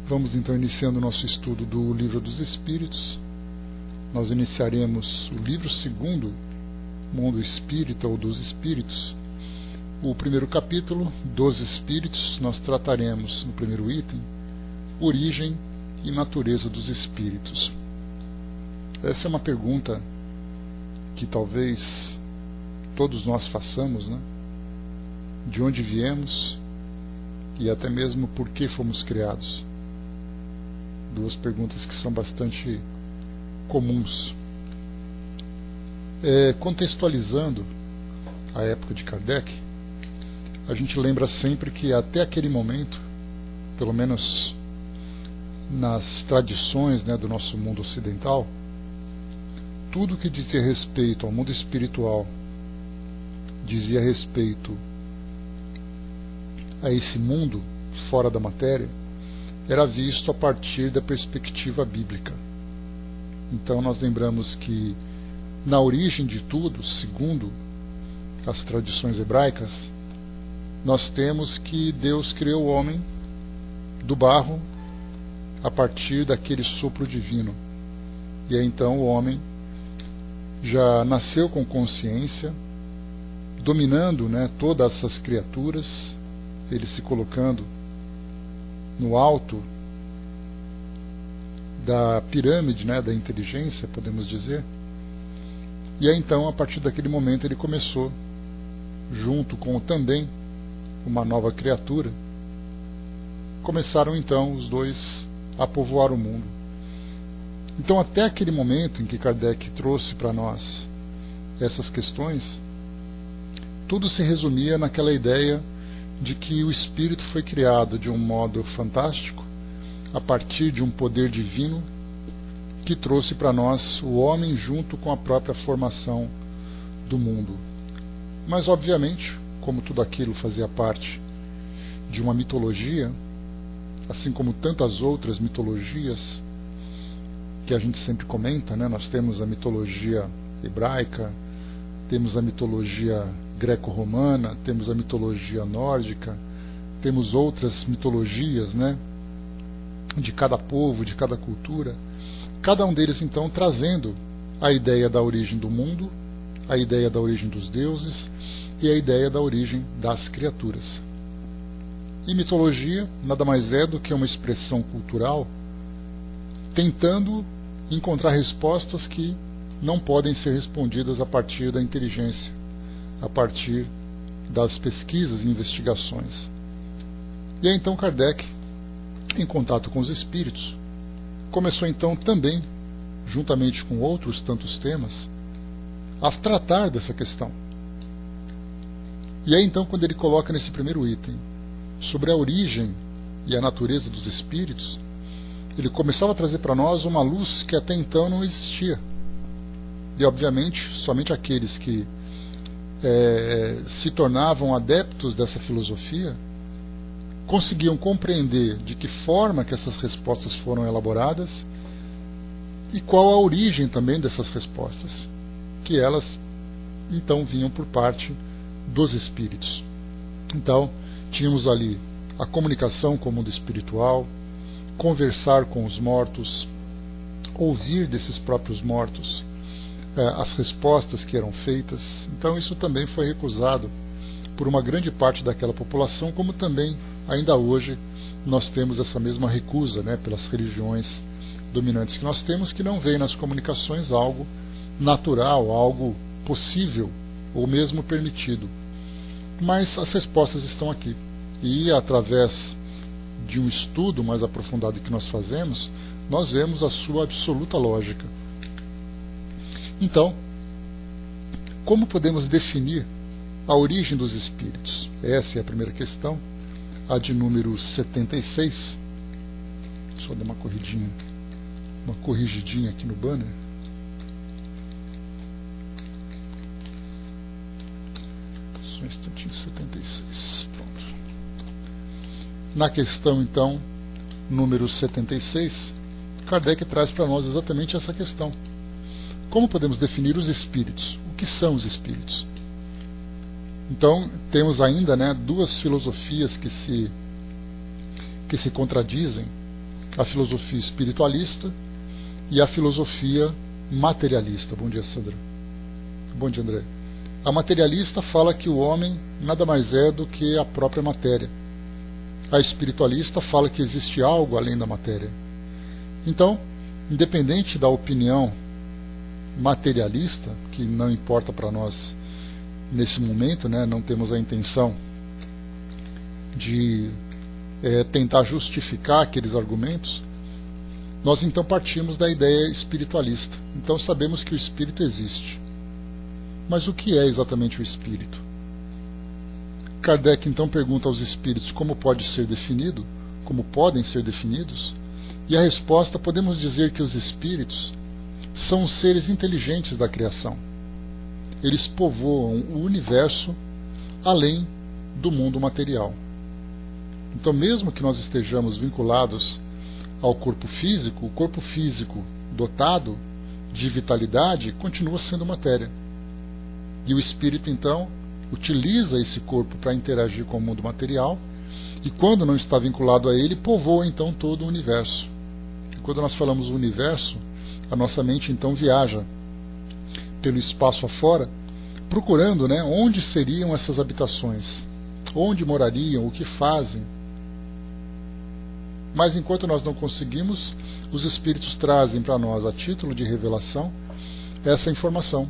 Vamos então iniciando o nosso estudo do Livro dos Espíritos. Nós iniciaremos o livro segundo, Mundo Espírita ou dos Espíritos. O primeiro capítulo, dos Espíritos, nós trataremos no primeiro item, origem e natureza dos Espíritos. Essa é uma pergunta que talvez todos nós façamos, né? De onde viemos e até mesmo por que fomos criados. Duas perguntas que são bastante comuns. Contextualizando a época de Kardec, a gente lembra sempre que até aquele momento, pelo menos nas tradições, né, do nosso mundo ocidental, tudo que dizia respeito ao mundo espiritual, dizia respeito a esse mundo fora da matéria, era visto a partir da perspectiva bíblica. Então nós lembramos que na origem de tudo, segundo as tradições hebraicas, nós temos que Deus criou o homem do barro a partir daquele sopro divino. E aí então o homem já nasceu com consciência, dominando, né, todas essas criaturas, ele se colocando no alto da pirâmide, né, da inteligência, podemos dizer. E aí então, a partir daquele momento, ele começou, junto com também uma nova criatura, começaram então os dois a povoar o mundo. Então, até aquele momento em que Kardec trouxe para nós essas questões, tudo se resumia naquela ideia de que o espírito foi criado de um modo fantástico, a partir de um poder divino que trouxe para nós o homem junto com a própria formação do mundo. Mas, obviamente, como tudo aquilo fazia parte de uma mitologia, assim como tantas outras mitologias que a gente sempre comenta, né? Nós temos a mitologia hebraica, temos a mitologia greco-romana, temos a mitologia nórdica, temos outras mitologias, né, de cada povo, de cada cultura, cada um deles então trazendo a ideia da origem do mundo, a ideia da origem dos deuses e a ideia da origem das criaturas. E mitologia nada mais é do que uma expressão cultural tentando encontrar respostas que não podem ser respondidas a partir da inteligência, a partir das pesquisas e investigações. E aí então Kardec, em contato com os espíritos, começou então também, juntamente com outros tantos temas, a tratar dessa questão. E aí então, quando ele coloca nesse primeiro item sobre a origem e a natureza dos espíritos, ele começava a trazer para nós uma luz que até então não existia. E obviamente somente aqueles que se tornavam adeptos dessa filosofia conseguiam compreender de que forma que essas respostas foram elaboradas e qual a origem também dessas respostas, que elas então vinham por parte dos espíritos. Então tínhamos ali a comunicação com o mundo espiritual, conversar com os mortos, ouvir desses próprios mortos as respostas que eram feitas. Então isso também foi recusado por uma grande parte daquela população, como também ainda hoje nós temos essa mesma recusa, né, pelas religiões dominantes que nós temos, que não veem nas comunicações algo natural, algo possível ou mesmo permitido. Mas as respostas estão aqui, e através de um estudo mais aprofundado que nós fazemos, nós vemos a sua absoluta lógica. Então, como podemos definir a origem dos espíritos? Essa é a primeira questão, a de número 76. Só dar uma corrigidinha aqui no banner. Só um instantinho, 76. Pronto. Na questão, então, número 76, Kardec traz para nós exatamente essa questão. Como podemos definir os espíritos? O que são os espíritos? Então, temos ainda, né, duas filosofias que se contradizem a filosofia espiritualista e a filosofia materialista. Bom dia, Sandra. Bom dia, André. A materialista fala que o homem nada mais é do que a própria matéria. A espiritualista fala que existe algo além da matéria. Então, independente da opinião materialista, que não importa para nós nesse momento, né, não temos a intenção de tentar justificar aqueles argumentos, nós então partimos da ideia espiritualista. Então sabemos que o espírito existe. Mas o que é exatamente o espírito? Kardec então pergunta aos espíritos como pode ser definido, como podem ser definidos, e a resposta: podemos dizer que os espíritos são os seres inteligentes da criação. Eles povoam o universo além do mundo material. Então, mesmo que nós estejamos vinculados ao corpo físico, o corpo físico dotado de vitalidade continua sendo matéria. E o espírito, então, utiliza esse corpo para interagir com o mundo material, e quando não está vinculado a ele, povoa então todo o universo. E quando nós falamos universo, a nossa mente então viaja pelo espaço afora, procurando, né, onde seriam essas habitações, onde morariam, o que fazem. Mas enquanto nós não conseguimos, os espíritos trazem para nós, a título de revelação, essa informação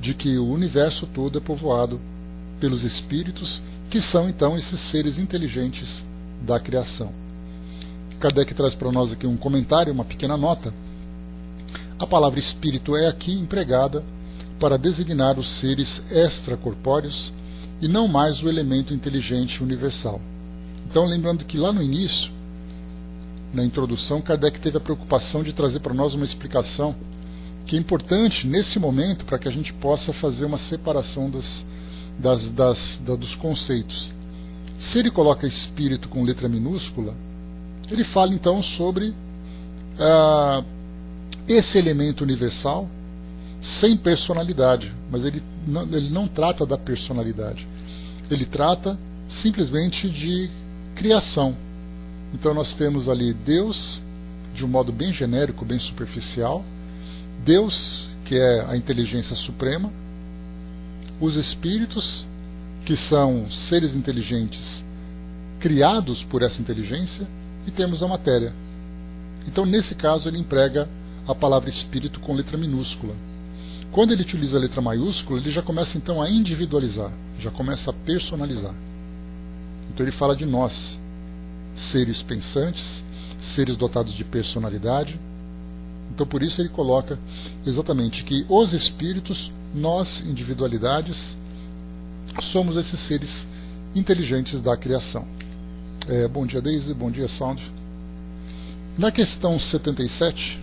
de que o universo todo é povoado pelos espíritos, que são então esses seres inteligentes da criação. Kardec traz para nós aqui um comentário, uma pequena nota. A palavra espírito é aqui empregada para designar os seres extracorpóreos e não mais o elemento inteligente universal. Então, lembrando que lá no início, na introdução, Kardec teve a preocupação de trazer para nós uma explicação que é importante nesse momento para que a gente possa fazer uma separação dos conceitos. Se ele coloca espírito com letra minúscula, ele fala então sobre esse elemento universal sem personalidade, mas ele não trata da personalidade, ele trata simplesmente de criação. Então nós temos ali Deus, de um modo bem genérico, bem superficial, Deus, que é a inteligência suprema, os espíritos, que são seres inteligentes criados por essa inteligência, e temos a matéria. Então, nesse caso, ele emprega a palavra espírito com letra minúscula. Quando ele utiliza a letra maiúscula, ele já começa então a individualizar, já começa a personalizar. Então ele fala de nós, seres pensantes, seres dotados de personalidade. Então por isso ele coloca exatamente que os espíritos, nós, individualidades, somos esses seres inteligentes da criação. Bom dia, Deise, bom dia, Sound. Na questão 77,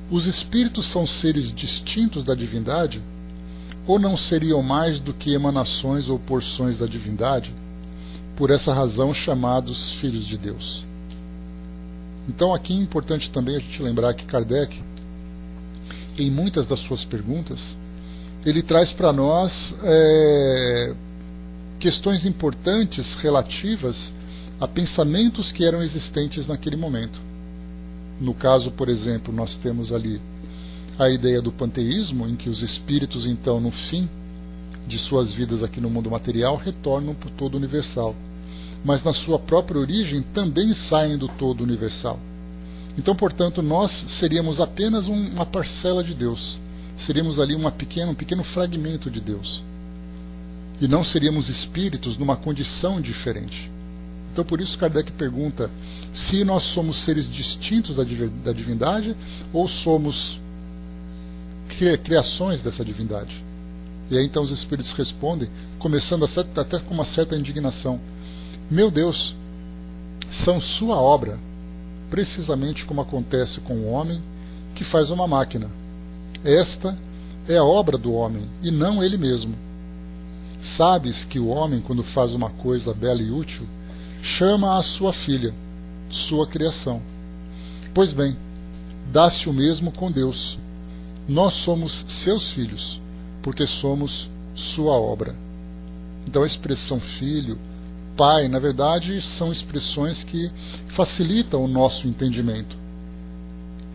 os espíritos são seres distintos da divindade ou não seriam mais do que emanações ou porções da divindade, por essa razão chamados filhos de Deus? Então aqui é importante também a gente lembrar que Kardec, em muitas das suas perguntas, ele traz para nós questões importantes relativas a pensamentos que eram existentes naquele momento. No caso, por exemplo, nós temos ali a ideia do panteísmo, em que os espíritos, então, no fim de suas vidas aqui no mundo material, retornam para o todo universal. Mas na sua própria origem também saem do todo universal. Então, portanto, nós seríamos apenas uma parcela de Deus. Seríamos ali um pequeno fragmento de Deus. E não seríamos espíritos numa condição diferente. Então, por isso, Kardec pergunta se nós somos seres distintos da divindade ou somos criações dessa divindade. E aí, então, os espíritos respondem, começando até com uma certa indignação: meu Deus, são sua obra, precisamente como acontece com o homem que faz uma máquina. Esta é a obra do homem, e não ele mesmo. Sabes que o homem, quando faz uma coisa bela e útil, chama a sua filha, sua criação. Pois bem, dá-se o mesmo com Deus. Nós somos seus filhos, porque somos sua obra. Então a expressão filho pai, na verdade, são expressões que facilitam o nosso entendimento.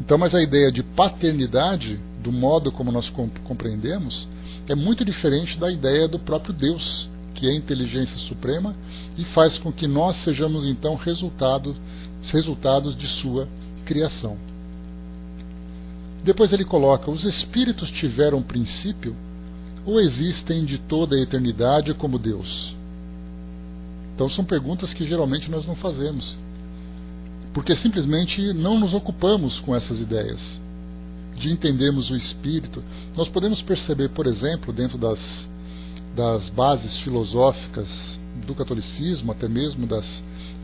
Então, mas a ideia de paternidade, do modo como nós compreendemos, é muito diferente da ideia do próprio Deus, que é a inteligência suprema e faz com que nós sejamos, então, resultados de sua criação. Depois ele coloca: os espíritos tiveram princípio ou existem de toda a eternidade como Deus? Então são perguntas que geralmente nós não fazemos, porque simplesmente não nos ocupamos com essas ideias de entendermos o espírito. Nós podemos perceber, por exemplo, dentro das bases filosóficas do catolicismo, até mesmo das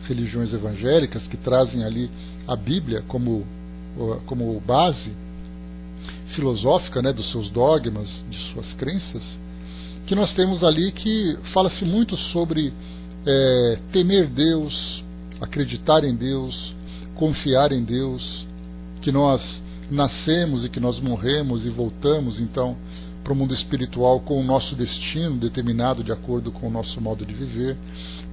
religiões evangélicas, que trazem ali a Bíblia como base filosófica, né, dos seus dogmas, de suas crenças, que nós temos ali que fala-se muito sobre temer Deus, acreditar em Deus, confiar em Deus, que nós nascemos e que nós morremos e voltamos então para o mundo espiritual com o nosso destino determinado de acordo com o nosso modo de viver.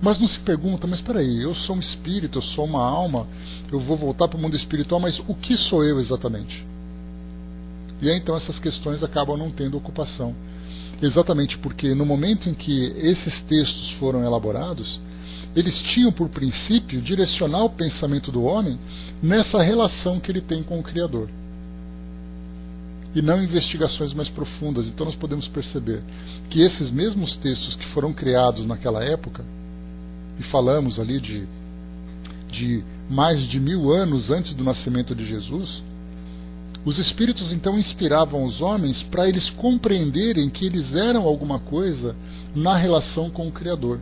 Mas não se pergunta: mas espera aí, eu sou um espírito, eu sou uma alma, eu vou voltar para o mundo espiritual, mas o que sou eu exatamente? E aí então essas questões acabam não tendo ocupação. Exatamente porque no momento em que esses textos foram elaborados, eles tinham por princípio direcionar o pensamento do homem nessa relação que ele tem com o Criador, e não investigações mais profundas. Então nós podemos perceber que esses mesmos textos que foram criados naquela época, e falamos ali de mais de 1000 anos antes do nascimento de Jesus, os espíritos então inspiravam os homens para eles compreenderem que eles eram alguma coisa na relação com o Criador,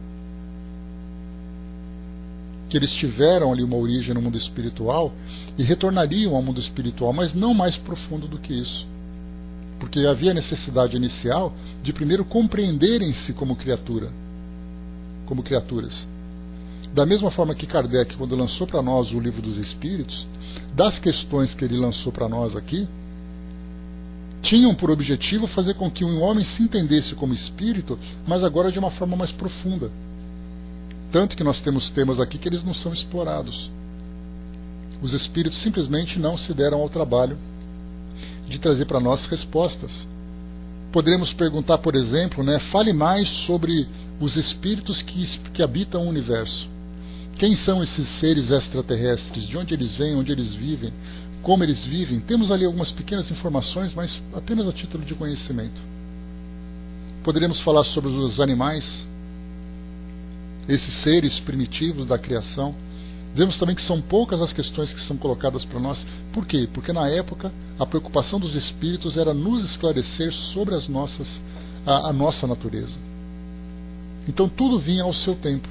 que eles tiveram ali uma origem no mundo espiritual e retornariam ao mundo espiritual, mas não mais profundo do que isso, porque havia necessidade inicial de primeiro compreenderem-se como criaturas. Da mesma forma que Kardec, quando lançou para nós o Livro dos Espíritos, das questões que ele lançou para nós aqui, tinham por objetivo fazer com que um homem se entendesse como espírito, mas agora de uma forma mais profunda. Tanto que nós temos temas aqui que eles não são explorados. Os espíritos simplesmente não se deram ao trabalho de trazer para nós respostas. Poderíamos perguntar, por exemplo, fale mais sobre os espíritos que habitam o universo. Quem são esses seres extraterrestres? De onde eles vêm? Onde eles vivem? Como eles vivem? Temos ali algumas pequenas informações, mas apenas a título de conhecimento. Poderíamos falar sobre os animais, esses seres primitivos da criação. Vemos também que são poucas as questões que são colocadas para nós. Por quê? Porque na época a preocupação dos espíritos era nos esclarecer sobre a nossa natureza. Então tudo vinha ao seu tempo.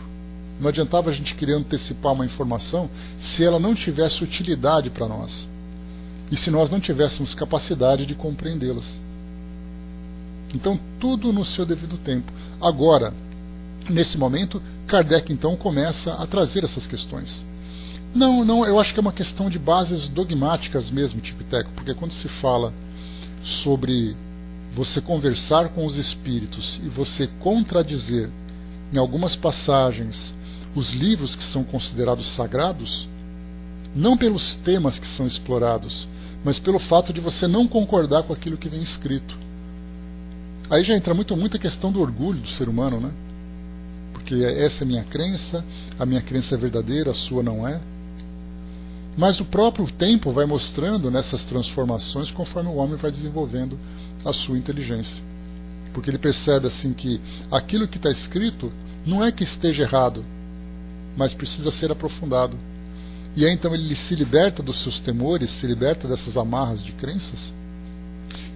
Não adiantava a gente querer antecipar uma informação se ela não tivesse utilidade para nós e se nós não tivéssemos capacidade de compreendê-las. Então tudo no seu devido tempo. Agora, nesse momento, Kardec então começa a trazer essas questões. Não, eu acho que é uma questão de bases dogmáticas mesmo, Tico-Teco, porque quando se fala sobre você conversar com os espíritos e você contradizer em algumas passagens os livros que são considerados sagrados, não pelos temas que são explorados, mas pelo fato de você não concordar com aquilo que vem escrito. Aí já entra muita questão do orgulho do ser humano, né? Porque essa é a minha crença é verdadeira, a sua não é. Mas o próprio tempo vai mostrando nessas transformações conforme o homem vai desenvolvendo a sua inteligência. Porque ele percebe assim que aquilo que está escrito não é que esteja errado, mas precisa ser aprofundado. E aí então ele se liberta dos seus temores, se liberta dessas amarras de crenças,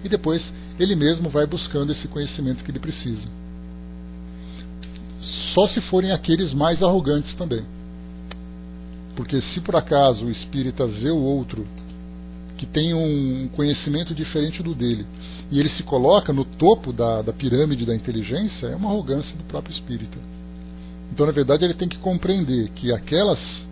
e depois ele mesmo vai buscando esse conhecimento que ele precisa. Só se forem aqueles mais arrogantes também. Porque se por acaso o espírita vê o outro que tem um conhecimento diferente do dele, e ele se coloca no topo da pirâmide da inteligência, é uma arrogância do próprio espírita. Então, na verdade, ele tem que compreender que aquelas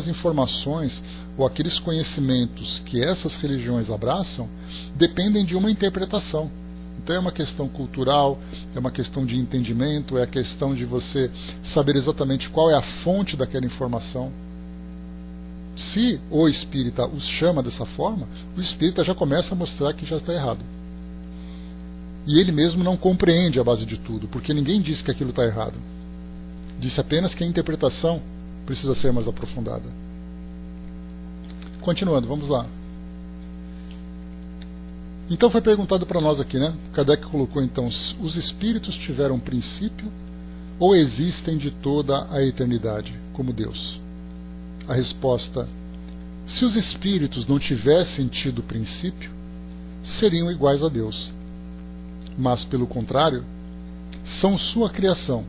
informações ou aqueles conhecimentos que essas religiões abraçam dependem de uma interpretação. Então é uma questão cultural, é uma questão de entendimento, é a questão de você saber exatamente qual é a fonte daquela informação. Se o espírita os chama dessa forma, o espírita já começa a mostrar que já está errado. E ele mesmo não compreende a base de tudo, porque ninguém disse que aquilo está errado. Disse apenas que a interpretação precisa ser mais aprofundada. Continuando, vamos lá. Então foi perguntado para nós aqui, né? Kardec colocou então, os espíritos tiveram princípio ou existem de toda a eternidade, como Deus? A resposta: se os espíritos não tivessem tido princípio, seriam iguais a Deus. Mas, pelo contrário, são sua criação,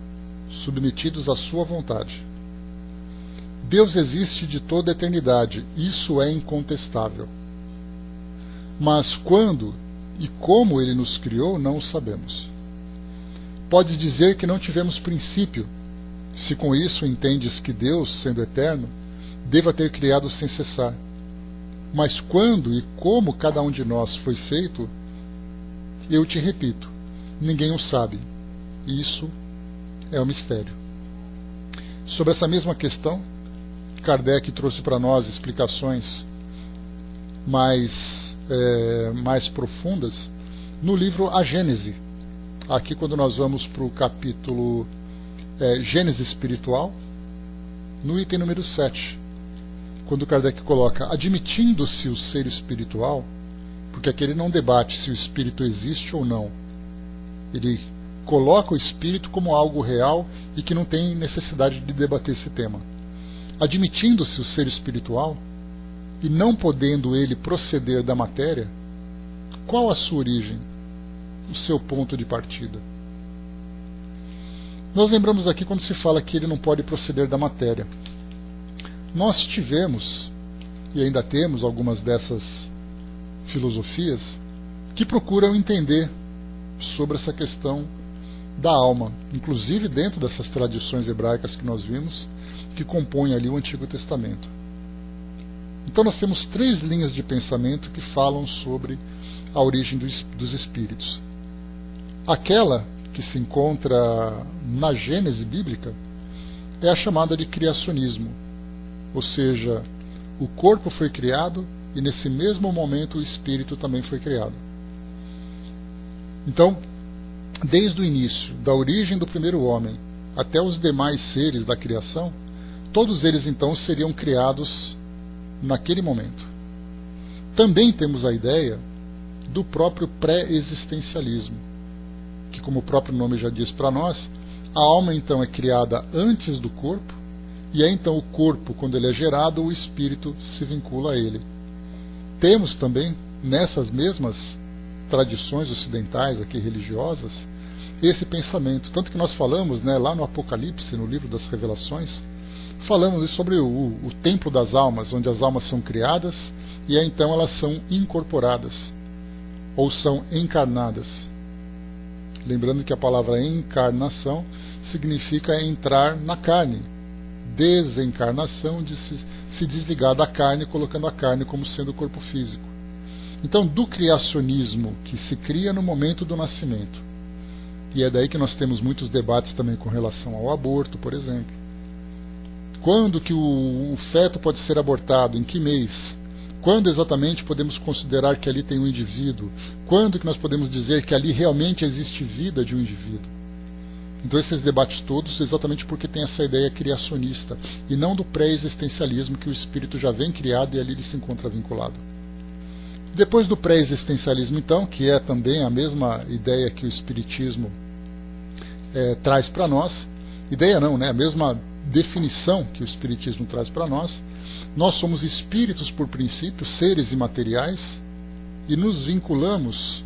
submetidos à sua vontade. Deus existe de toda a eternidade, isso é incontestável. Mas quando e como Ele nos criou, não o sabemos. Podes dizer que não tivemos princípio, se com isso entendes que Deus, sendo eterno, deva ter criado sem cessar. Mas quando e como cada um de nós foi feito, eu te repito, ninguém o sabe. Isso é um mistério. Sobre essa mesma questão, Kardec trouxe para nós explicações mais profundas no livro A Gênese. Aqui, quando nós vamos para o capítulo Gênese Espiritual, no item número 7, quando Kardec coloca, admitindo-se o ser espiritual, porque aqui ele não debate se o espírito existe ou não. Ele coloca o espírito como algo real e que não tem necessidade de debater esse tema. Admitindo-se o ser espiritual, e não podendo ele proceder da matéria, qual a sua origem, o seu ponto de partida? Nós lembramos aqui quando se fala que ele não pode proceder da matéria. Nós tivemos, e ainda temos, algumas dessas filosofias que procuram entender sobre essa questão da alma, inclusive dentro dessas tradições hebraicas que nós vimos, que compõem ali o Antigo Testamento. Então nós temos 3 linhas de pensamento que falam sobre a origem dos espíritos. Aquela que se encontra na Gênese bíblica é a chamada de criacionismo, ou seja, o corpo foi criado e nesse mesmo momento o espírito também foi criado. Então, desde o início, da origem do primeiro homem até os demais seres da criação, todos eles então seriam criados naquele momento. Também temos a ideia do próprio pré-existencialismo, que, como o próprio nome já diz para nós, a alma então é criada antes do corpo, e é então o corpo, quando ele é gerado, o espírito se vincula a ele. Temos também, nessas mesmas tradições ocidentais, aqui religiosas, esse pensamento. Tanto que nós falamos, lá no Apocalipse, no livro das Revelações, falamos sobre o templo das almas, onde as almas são criadas e aí, então elas são incorporadas, ou são encarnadas. Lembrando que a palavra encarnação significa entrar na carne. Desencarnação de se desligar da carne, colocando a carne como sendo o corpo físico. Então, do criacionismo que se cria no momento do nascimento, e é daí que nós temos muitos debates também com relação ao aborto, por exemplo. Quando que o feto pode ser abortado? Em que mês? Quando exatamente podemos considerar que ali tem um indivíduo? Quando que nós podemos dizer que ali realmente existe vida de um indivíduo? Então esses debates todos exatamente porque tem essa ideia criacionista e não do pré-existencialismo, que o espírito já vem criado e ali ele se encontra vinculado. Depois do pré-existencialismo, então, que é também a mesma ideia que o espiritismo traz para nós, ideia não, a mesma definição que o espiritismo traz para nós, nós somos espíritos por princípio, seres imateriais, e nos vinculamos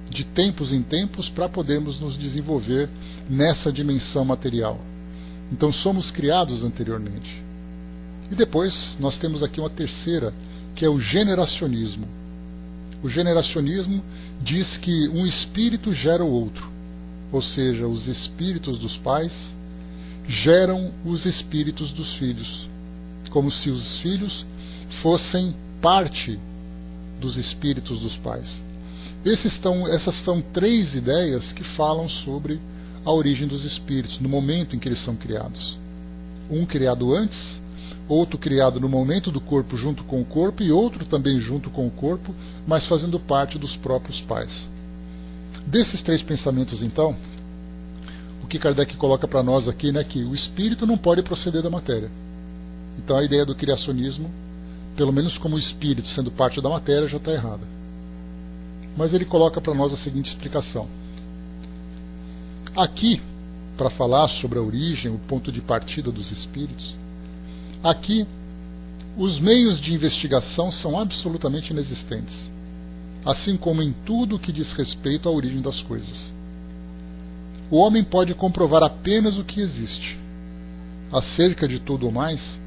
de tempos em tempos para podermos nos desenvolver nessa dimensão material. Então somos criados anteriormente. E depois nós temos aqui uma terceira, que é o generacionismo. O generacionismo diz que um espírito gera o outro, ou seja, os espíritos dos pais geram os espíritos dos filhos, como se os filhos fossem parte dos espíritos dos pais. Essas são 3 ideias que falam sobre a origem dos espíritos, no momento em que eles são criados. Um criado antes, outro criado no momento do corpo junto com o corpo, e outro também junto com o corpo, mas fazendo parte dos próprios pais. Desses 3 pensamentos, então, o que Kardec coloca para nós aqui, né, que o espírito não pode proceder da matéria. Então a ideia do criacionismo, pelo menos como o espírito sendo parte da matéria, já está errada. Mas ele coloca para nós a seguinte explicação. Aqui, para falar sobre a origem, o ponto de partida dos espíritos, aqui os meios de investigação são absolutamente inexistentes, assim como em tudo que diz respeito à origem das coisas. O homem pode comprovar apenas o que existe. Acerca de tudo o mais,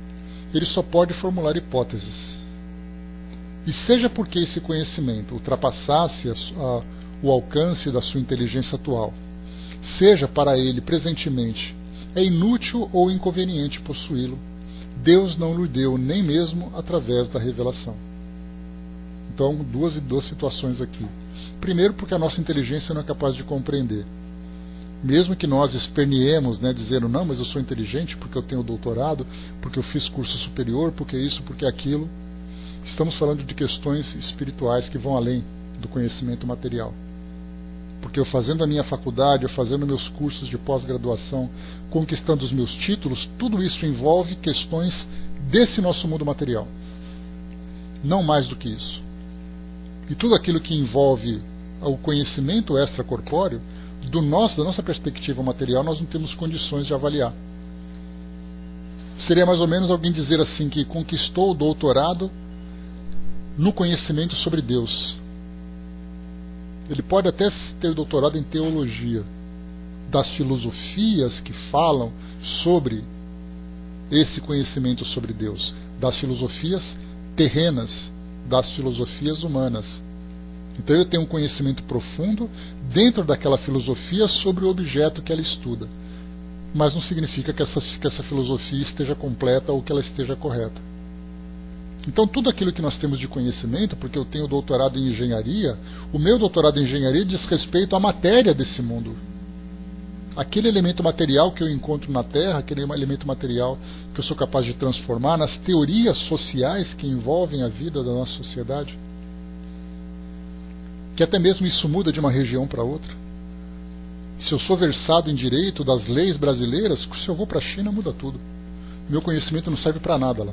ele só pode formular hipóteses. E seja porque esse conhecimento ultrapassasse o alcance da sua inteligência atual, seja para ele presentemente é inútil ou inconveniente possuí-lo, Deus não lhe deu nem mesmo através da revelação. Então, duas situações aqui. Primeiro, porque a nossa inteligência não é capaz de compreender. Mesmo que nós esperneemos, né, dizendo, não, mas eu sou inteligente porque eu tenho doutorado, porque eu fiz curso superior, porque isso, porque aquilo, estamos falando de questões espirituais que vão além do conhecimento material. Porque eu fazendo a minha faculdade, eu fazendo meus cursos de pós-graduação, conquistando os meus títulos, tudo isso envolve questões desse nosso mundo material. Não mais do que isso. E tudo aquilo que envolve o conhecimento extracorpóreo, da nossa perspectiva material, nós não temos condições de avaliar. Seria mais ou menos alguém dizer assim que conquistou o doutorado no conhecimento sobre Deus. Ele pode até ter doutorado em teologia, das filosofias que falam sobre esse conhecimento sobre Deus, das filosofias terrenas, das filosofias humanas. Então eu tenho um conhecimento profundo dentro daquela filosofia sobre o objeto que ela estuda, mas não significa que essa filosofia esteja completa ou que ela esteja correta. Então tudo aquilo que nós temos de conhecimento, porque eu tenho doutorado em engenharia, o meu doutorado em engenharia diz respeito à matéria desse mundo. Aquele elemento material que eu encontro na Terra, aquele elemento material que eu sou capaz de transformar nas teorias sociais que envolvem a vida da nossa sociedade. Que até mesmo isso muda de uma região para outra. Se eu sou versado em direito das leis brasileiras, se eu vou para a China, muda tudo. Meu conhecimento não serve para nada lá.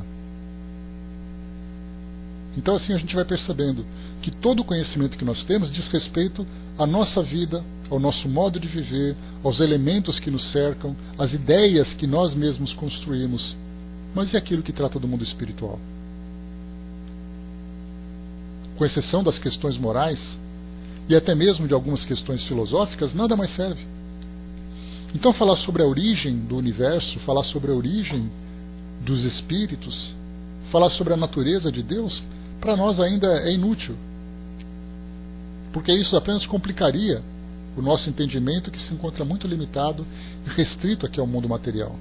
Então assim a gente vai percebendo que todo o conhecimento que nós temos diz respeito à nossa vida, ao nosso modo de viver, aos elementos que nos cercam, às ideias que nós mesmos construímos. Mas e aquilo que trata do mundo espiritual? Com exceção das questões morais, e até mesmo de algumas questões filosóficas, nada mais serve. Então falar sobre a origem do universo, falar sobre a origem dos espíritos, falar sobre a natureza de Deus, para nós ainda é inútil. Porque isso apenas complicaria o nosso entendimento, que se encontra muito limitado e restrito aqui ao mundo material.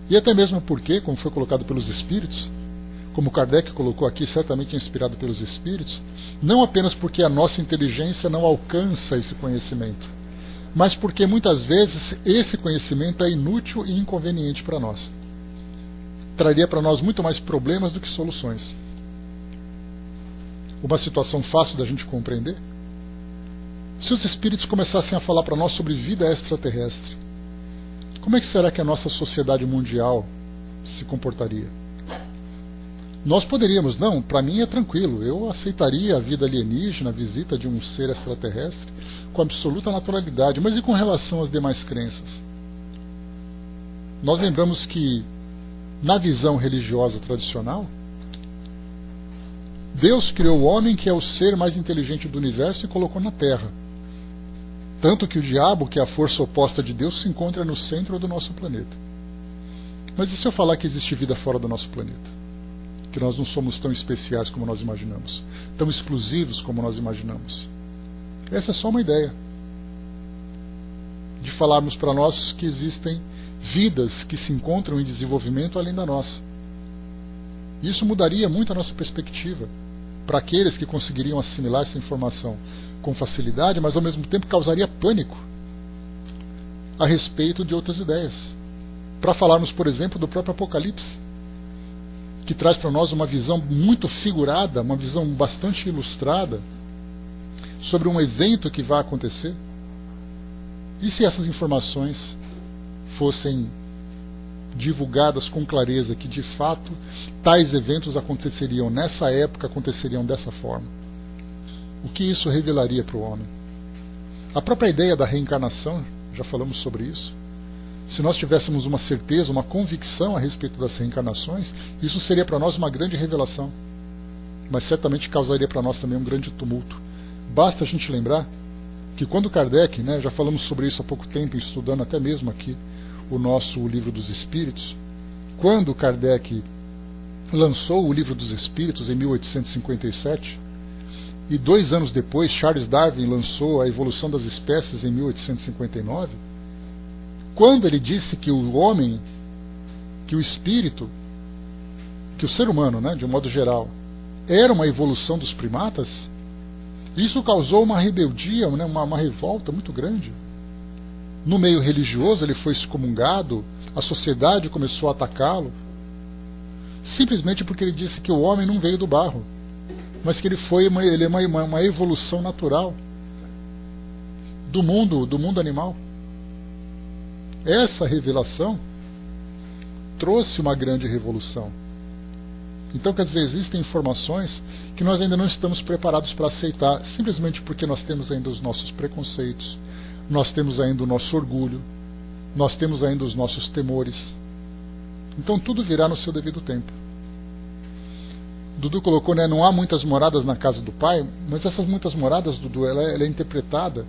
E até mesmo porque, como foi colocado pelos espíritos, como Kardec colocou aqui, certamente inspirado pelos espíritos, não apenas porque a nossa inteligência não alcança esse conhecimento, mas porque muitas vezes esse conhecimento é inútil e inconveniente para nós. Traria para nós muito mais problemas do que soluções. Uma situação fácil da gente compreender? Se os espíritos começassem a falar para nós sobre vida extraterrestre, como é que será que a nossa sociedade mundial se comportaria? Nós poderíamos, não, para mim é tranquilo, eu aceitaria a vida alienígena, a visita de um ser extraterrestre, com absoluta naturalidade, mas e com relação às demais crenças? Nós lembramos que, na visão religiosa tradicional, Deus criou o homem, que é o ser mais inteligente do universo, e colocou na Terra. Tanto que o diabo, que é a força oposta de Deus, se encontra no centro do nosso planeta. Mas e se eu falar que existe vida fora do nosso planeta? Que nós não somos tão especiais como nós imaginamos, tão exclusivos como nós imaginamos? Essa é só uma ideia de falarmos para nós que existem vidas que se encontram em desenvolvimento além da nossa. Isso mudaria muito a nossa perspectiva, para aqueles que conseguiriam assimilar essa informação com facilidade, mas ao mesmo tempo causaria pânico a respeito de outras ideias. Para falarmos, por exemplo, do próprio Apocalipse, que traz para nós uma visão muito figurada, uma visão bastante ilustrada sobre um evento que vai acontecer. E se essas informações fossem divulgadas com clareza, que de fato tais eventos aconteceriam nessa época, aconteceriam dessa forma? O que isso revelaria para o homem? A própria ideia da reencarnação, já falamos sobre isso. Se nós tivéssemos uma certeza, uma convicção a respeito das reencarnações, isso seria para nós uma grande revelação, mas certamente causaria para nós também um grande tumulto. Basta a gente lembrar que quando Kardec, já falamos sobre isso há pouco tempo, estudando até mesmo aqui o nosso Livro dos Espíritos, quando Kardec lançou o Livro dos Espíritos em 1857, e 2 anos depois Charles Darwin lançou a Evolução das Espécies em 1859, quando ele disse que o homem, que o espírito, que o ser humano, de um modo geral, era uma evolução dos primatas, isso causou uma rebeldia, uma revolta muito grande. No meio religioso ele foi excomungado, a sociedade começou a atacá-lo, simplesmente porque ele disse que o homem não veio do barro, mas que ele é uma evolução natural do mundo animal. Essa revelação trouxe uma grande revolução. Então, quer dizer, existem informações que nós ainda não estamos preparados para aceitar, simplesmente porque nós temos ainda os nossos preconceitos, nós temos ainda o nosso orgulho, nós temos ainda os nossos temores. Então tudo virá no seu devido tempo. Dudu colocou, não há muitas moradas na casa do Pai, mas essas muitas moradas, Dudu, ela é interpretada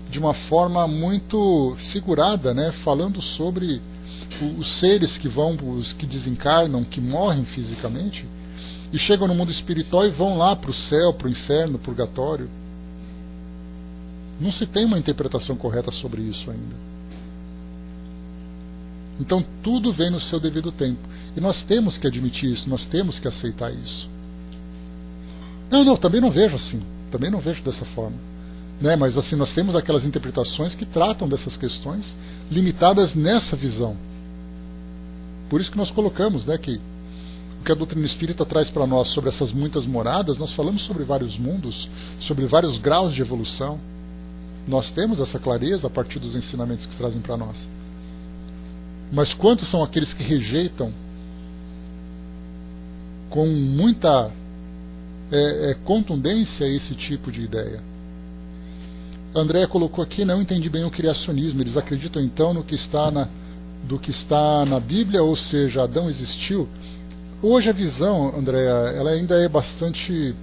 de uma forma muito figurada, falando sobre os seres que vão, os que desencarnam, que morrem fisicamente, e chegam no mundo espiritual e vão lá para o céu, para o inferno, para o purgatório. Não se tem uma interpretação correta sobre isso ainda. Então tudo vem no seu devido tempo. E nós temos que admitir isso, nós temos que aceitar isso. Não, também não vejo assim. Também não vejo dessa forma. Mas assim, nós temos aquelas interpretações que tratam dessas questões limitadas nessa visão. Por isso que nós colocamos, que o que a doutrina espírita traz para nós sobre essas muitas moradas, nós falamos sobre vários mundos, sobre vários graus de evolução. Nós temos essa clareza a partir dos ensinamentos que trazem para nós. Mas quantos são aqueles que rejeitam com muita contundência esse tipo de ideia? André colocou aqui, não entendi bem o criacionismo. Eles acreditam então no que está do que está na Bíblia, ou seja, Adão existiu. Hoje a visão, André, ela ainda é bastante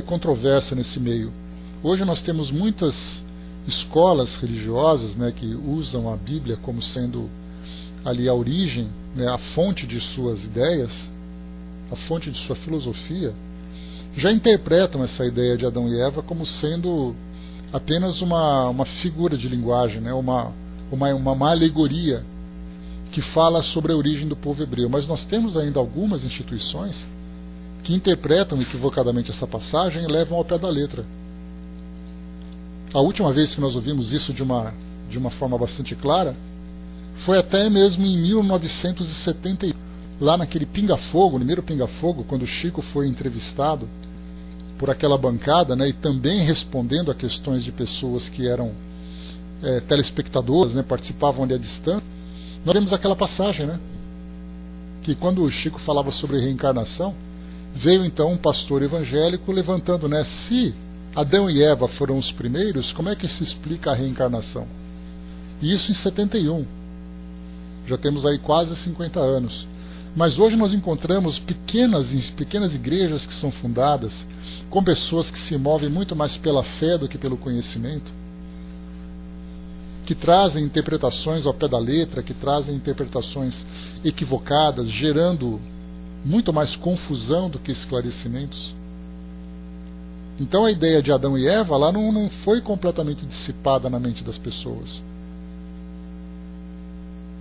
controversa nesse meio. Hoje nós temos muitas escolas religiosas que usam a Bíblia como sendo ali a origem, a fonte de suas ideias, a fonte de sua filosofia, já interpretam essa ideia de Adão e Eva como sendo apenas uma figura de linguagem, uma alegoria que fala sobre a origem do povo hebreu. Mas nós temos ainda algumas instituições que interpretam equivocadamente essa passagem e levam ao pé da letra. A última vez que nós ouvimos isso de uma forma bastante clara foi até mesmo em 1971, lá naquele Pinga-Fogo, no primeiro Pinga-Fogo, quando o Chico foi entrevistado por aquela bancada, e também respondendo a questões de pessoas que eram telespectadoras, participavam ali à distância. Nós temos aquela passagem, que quando o Chico falava sobre reencarnação, veio então um pastor evangélico levantando, se Adão e Eva foram os primeiros, como é que se explica a reencarnação? E isso em 71. Já temos aí quase 50 anos. Mas hoje nós encontramos pequenas igrejas que são fundadas, com pessoas que se movem muito mais pela fé do que pelo conhecimento, que trazem interpretações ao pé da letra, que trazem interpretações equivocadas, gerando muito mais confusão do que esclarecimentos. Então a ideia de Adão e Eva lá não foi completamente dissipada na mente das pessoas.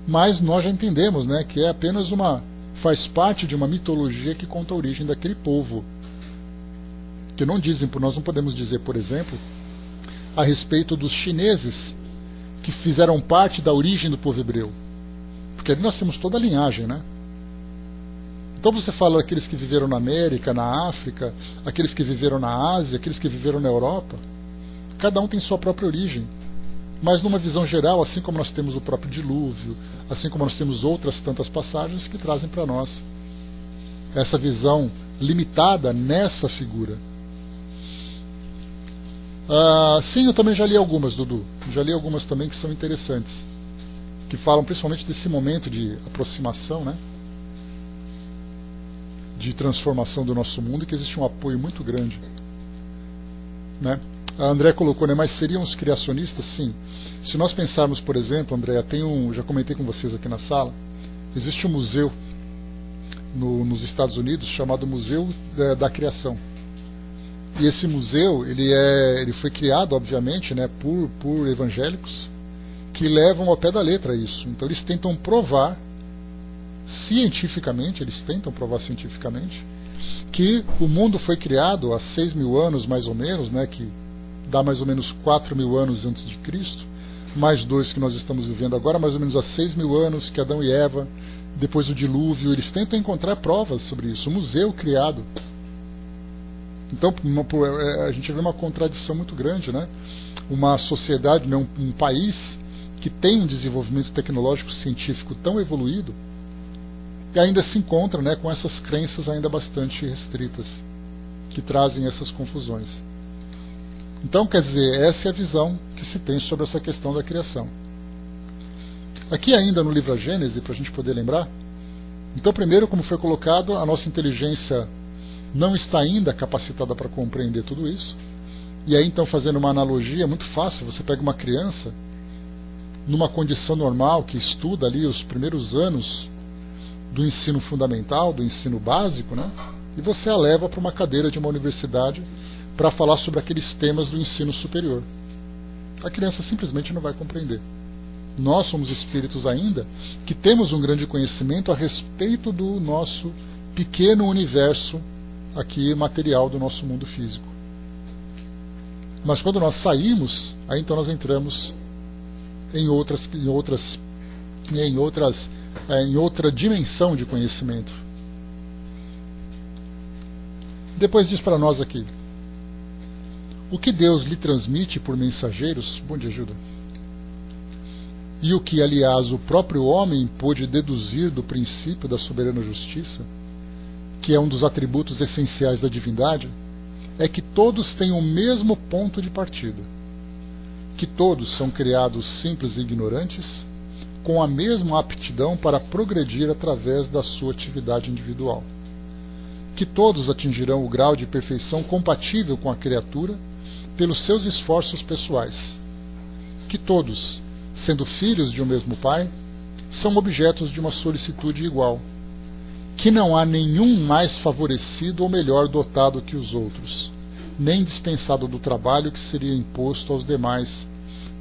Mas nós já entendemos, que é apenas faz parte de uma mitologia que conta a origem daquele povo, que não dizem, nós não podemos dizer, por exemplo, a respeito dos chineses que fizeram parte da origem do povo hebreu. Porque ali nós temos toda a linhagem, né? Então você fala daqueles que viveram na América, na África, aqueles que viveram na Ásia, aqueles que viveram na Europa. Cada um tem sua própria origem. Mas numa visão geral, assim como nós temos o próprio dilúvio, assim como nós temos outras tantas passagens que trazem para nós essa visão limitada nessa figura. Sim, eu também já li algumas, Dudu. Já li algumas também que são interessantes, que falam principalmente desse momento de aproximação, né? De transformação do nosso mundo, e que existe um apoio muito grande, né? A André colocou, né? Mas seriam os criacionistas? Sim. Se nós pensarmos, por exemplo, André, já comentei com vocês aqui na sala, existe um museu nos Estados Unidos chamado Museu da Criação. E esse museu, ele foi criado, obviamente, né, por evangélicos que levam ao pé da letra isso. Então eles tentam provar cientificamente, que o mundo foi criado há 6.000 anos, mais ou menos, né, que dá mais ou menos 4.000 anos antes de Cristo, mais 2 que nós estamos vivendo agora, mais ou menos há 6.000 anos que Adão e Eva, depois do dilúvio, eles tentam encontrar provas sobre isso. Um museu criado. Então, a gente vê uma contradição muito grande, né? Uma sociedade, né, um país que tem um desenvolvimento tecnológico científico tão evoluído, e ainda se encontra, né, com essas crenças ainda bastante restritas, que trazem essas confusões. Então, quer dizer, essa é a visão que se tem sobre essa questão da criação. Aqui ainda no livro A Gênese, para a gente poder lembrar, então primeiro, como foi colocado, a nossa inteligência não está ainda capacitada para compreender tudo isso. E aí, então, fazendo uma analogia muito fácil, você pega uma criança numa condição normal, que estuda ali os primeiros anos do ensino fundamental, do ensino básico, né? E você a leva para uma cadeira de uma universidade para falar sobre aqueles temas do ensino superior. A criança simplesmente não vai compreender. Nós somos espíritos ainda que temos um grande conhecimento a respeito do nosso pequeno universo aqui material do nosso mundo físico. Mas quando nós saímos, aí então nós entramos em outra dimensão de conhecimento. Depois diz para nós aqui: o que Deus lhe transmite por mensageiros, bom dia, ajuda, e o que, aliás, o próprio homem pôde deduzir do princípio da soberana justiça, que é um dos atributos essenciais da divindade, é que todos têm o mesmo ponto de partida, que todos são criados simples e ignorantes, com a mesma aptidão para progredir através da sua atividade individual, que todos atingirão o grau de perfeição compatível com a criatura pelos seus esforços pessoais, que todos, sendo filhos de um mesmo Pai, são objetos de uma solicitude igual, que não há nenhum mais favorecido ou melhor dotado que os outros, nem dispensado do trabalho que seria imposto aos demais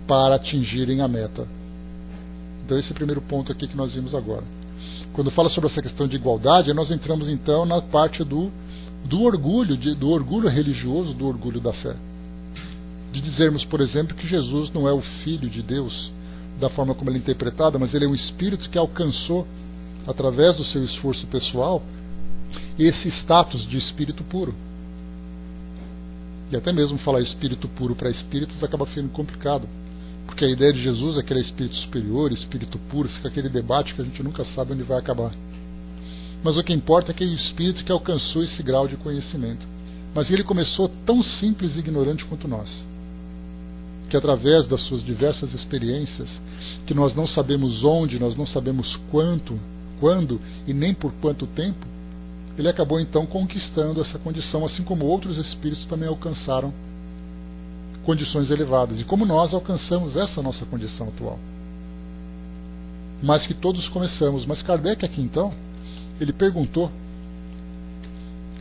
para atingirem a meta. Então esse é o primeiro ponto aqui que nós vimos agora. Quando fala sobre essa questão de igualdade, nós entramos então na parte do orgulho religioso, do orgulho da fé. De dizermos, por exemplo, que Jesus não é o Filho de Deus, da forma como ele é interpretado, mas ele é um espírito que alcançou, através do seu esforço pessoal, esse status de espírito puro. E até mesmo falar espírito puro para espíritos acaba ficando complicado, porque a ideia de Jesus é que ele é espírito superior, espírito puro, fica aquele debate que a gente nunca sabe onde vai acabar. Mas o que importa é que é o espírito que alcançou esse grau de conhecimento. Mas ele começou tão simples e ignorante quanto nós, que através das suas diversas experiências, que nós não sabemos onde, nós não sabemos quando e nem por quanto tempo, ele acabou então conquistando essa condição, assim como outros espíritos também alcançaram condições elevadas, e como nós alcançamos essa nossa condição atual. Mas que todos começamos. Mas Kardec aqui então, ele perguntou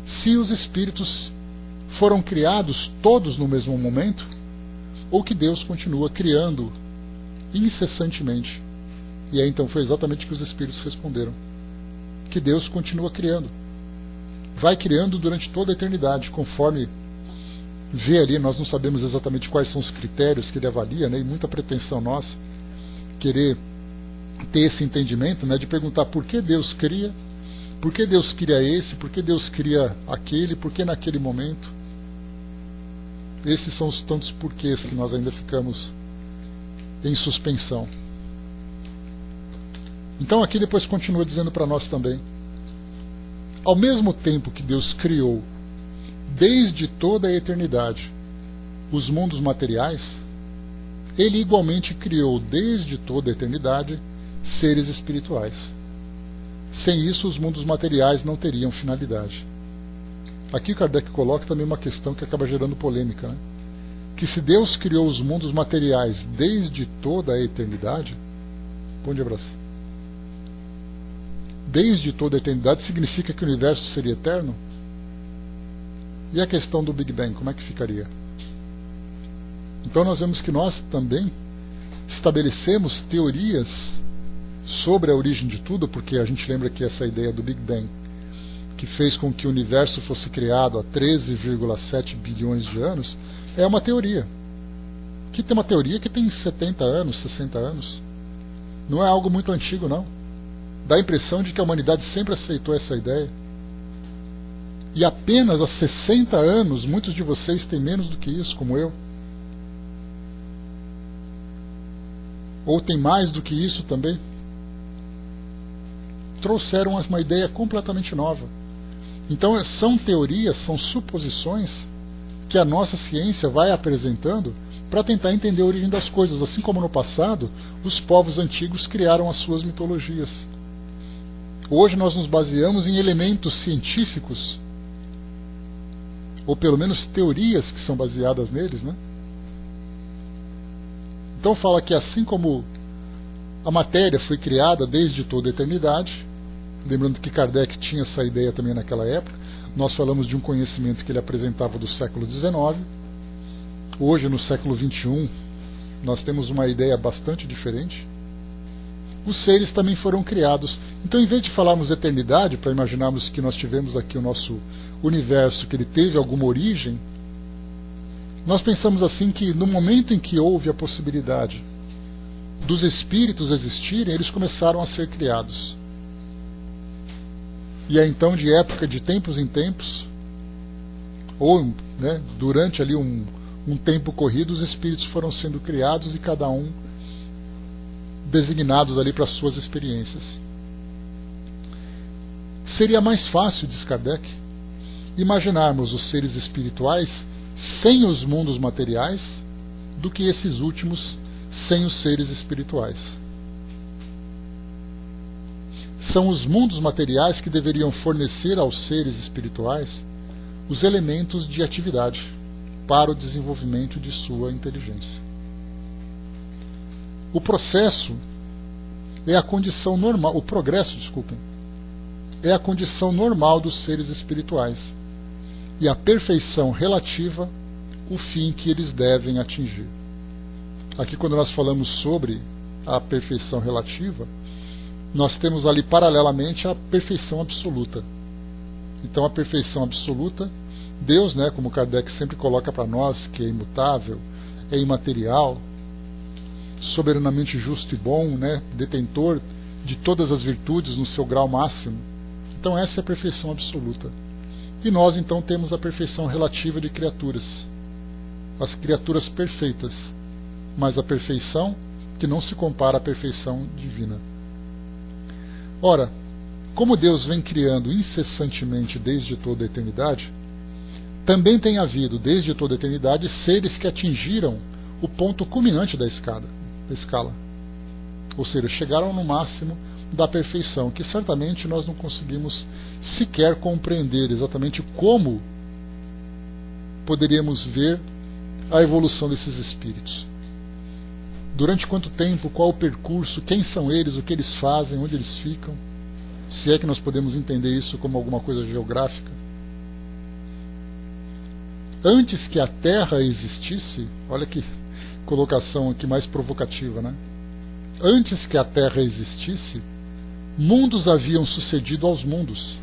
se os espíritos foram criados todos no mesmo momento, ou que Deus continua criando incessantemente. E aí então foi exatamente o que os espíritos responderam: que Deus continua criando, vai criando durante toda a eternidade, conforme vê ali, nós não sabemos exatamente quais são os critérios que ele avalia, né, e muita pretensão nossa, querer ter esse entendimento, né, de perguntar por que Deus cria, por que Deus cria esse, por que Deus cria aquele, por que naquele momento. Esses são os tantos porquês que nós ainda ficamos em suspensão. Então aqui depois continua dizendo para nós também: ao mesmo tempo que Deus criou, desde toda a eternidade, os mundos materiais, Ele igualmente criou desde toda a eternidade seres espirituais. Sem isso, os mundos materiais não teriam finalidade. Aqui Kardec coloca também uma questão que acaba gerando polêmica, né? Que se Deus criou os mundos materiais desde toda a eternidade, onde abraço? Desde toda a eternidade significa que o universo seria eterno? E a questão do Big Bang, como é que ficaria? Então nós vemos que nós também estabelecemos teorias sobre a origem de tudo, porque a gente lembra que essa ideia do Big Bang, que fez com que o universo fosse criado há 13,7 bilhões de anos, é uma teoria. Que tem uma teoria que tem 70 anos, 60 anos. Não é algo muito antigo, não. Dá a impressão de que a humanidade sempre aceitou essa ideia. E apenas há 60 anos, muitos de vocês têm menos do que isso, como eu. Ou tem mais do que isso também. Trouxeram uma ideia completamente nova. Então são teorias, são suposições que a nossa ciência vai apresentando para tentar entender a origem das coisas. Assim como no passado, os povos antigos criaram as suas mitologias. Hoje nós nos baseamos em elementos científicos, ou pelo menos teorias que são baseadas neles, né? Então fala que assim como a matéria foi criada desde toda a eternidade, lembrando que Kardec tinha essa ideia também naquela época, nós falamos de um conhecimento que ele apresentava do século XIX. Hoje, no século XXI, nós temos uma ideia bastante diferente. Os seres também foram criados. Então, em vez de falarmos eternidade, para imaginarmos que nós tivemos aqui o nosso universo, que ele teve alguma origem, nós pensamos assim que no momento em que houve a possibilidade dos espíritos existirem, eles começaram a ser criados. E é então de época, de tempos em tempos, ou né, durante ali um tempo corrido, os espíritos foram sendo criados e cada um designados ali para as suas experiências. Seria mais fácil, diz Kardec, imaginarmos os seres espirituais sem os mundos materiais do que esses últimos sem os seres espirituais. São os mundos materiais que deveriam fornecer aos seres espirituais os elementos de atividade para o desenvolvimento de sua inteligência. O processo é a condição normal, o progresso, desculpem, é a condição normal dos seres espirituais e a perfeição relativa, o fim que eles devem atingir. Aqui, quando nós falamos sobre a perfeição relativa, nós temos ali paralelamente a perfeição absoluta. Então a perfeição absoluta, Deus, né, como Kardec sempre coloca para nós, que é imutável, é imaterial, soberanamente justo e bom, né, detentor de todas as virtudes no seu grau máximo. Então essa é a perfeição absoluta. E nós então temos a perfeição relativa de criaturas, as criaturas perfeitas, mas a perfeição que não se compara à perfeição divina. Ora, como Deus vem criando incessantemente desde toda a eternidade, também tem havido desde toda a eternidade seres que atingiram o ponto culminante da escala. Ou seja, chegaram no máximo da perfeição, que certamente nós não conseguimos sequer compreender exatamente como poderíamos ver a evolução desses espíritos. Durante quanto tempo, qual o percurso, quem são eles, o que eles fazem, onde eles ficam, se é que nós podemos entender isso como alguma coisa geográfica. Antes que a Terra existisse, olha que colocação aqui mais provocativa, né? Antes que a Terra existisse, mundos haviam sucedido aos mundos.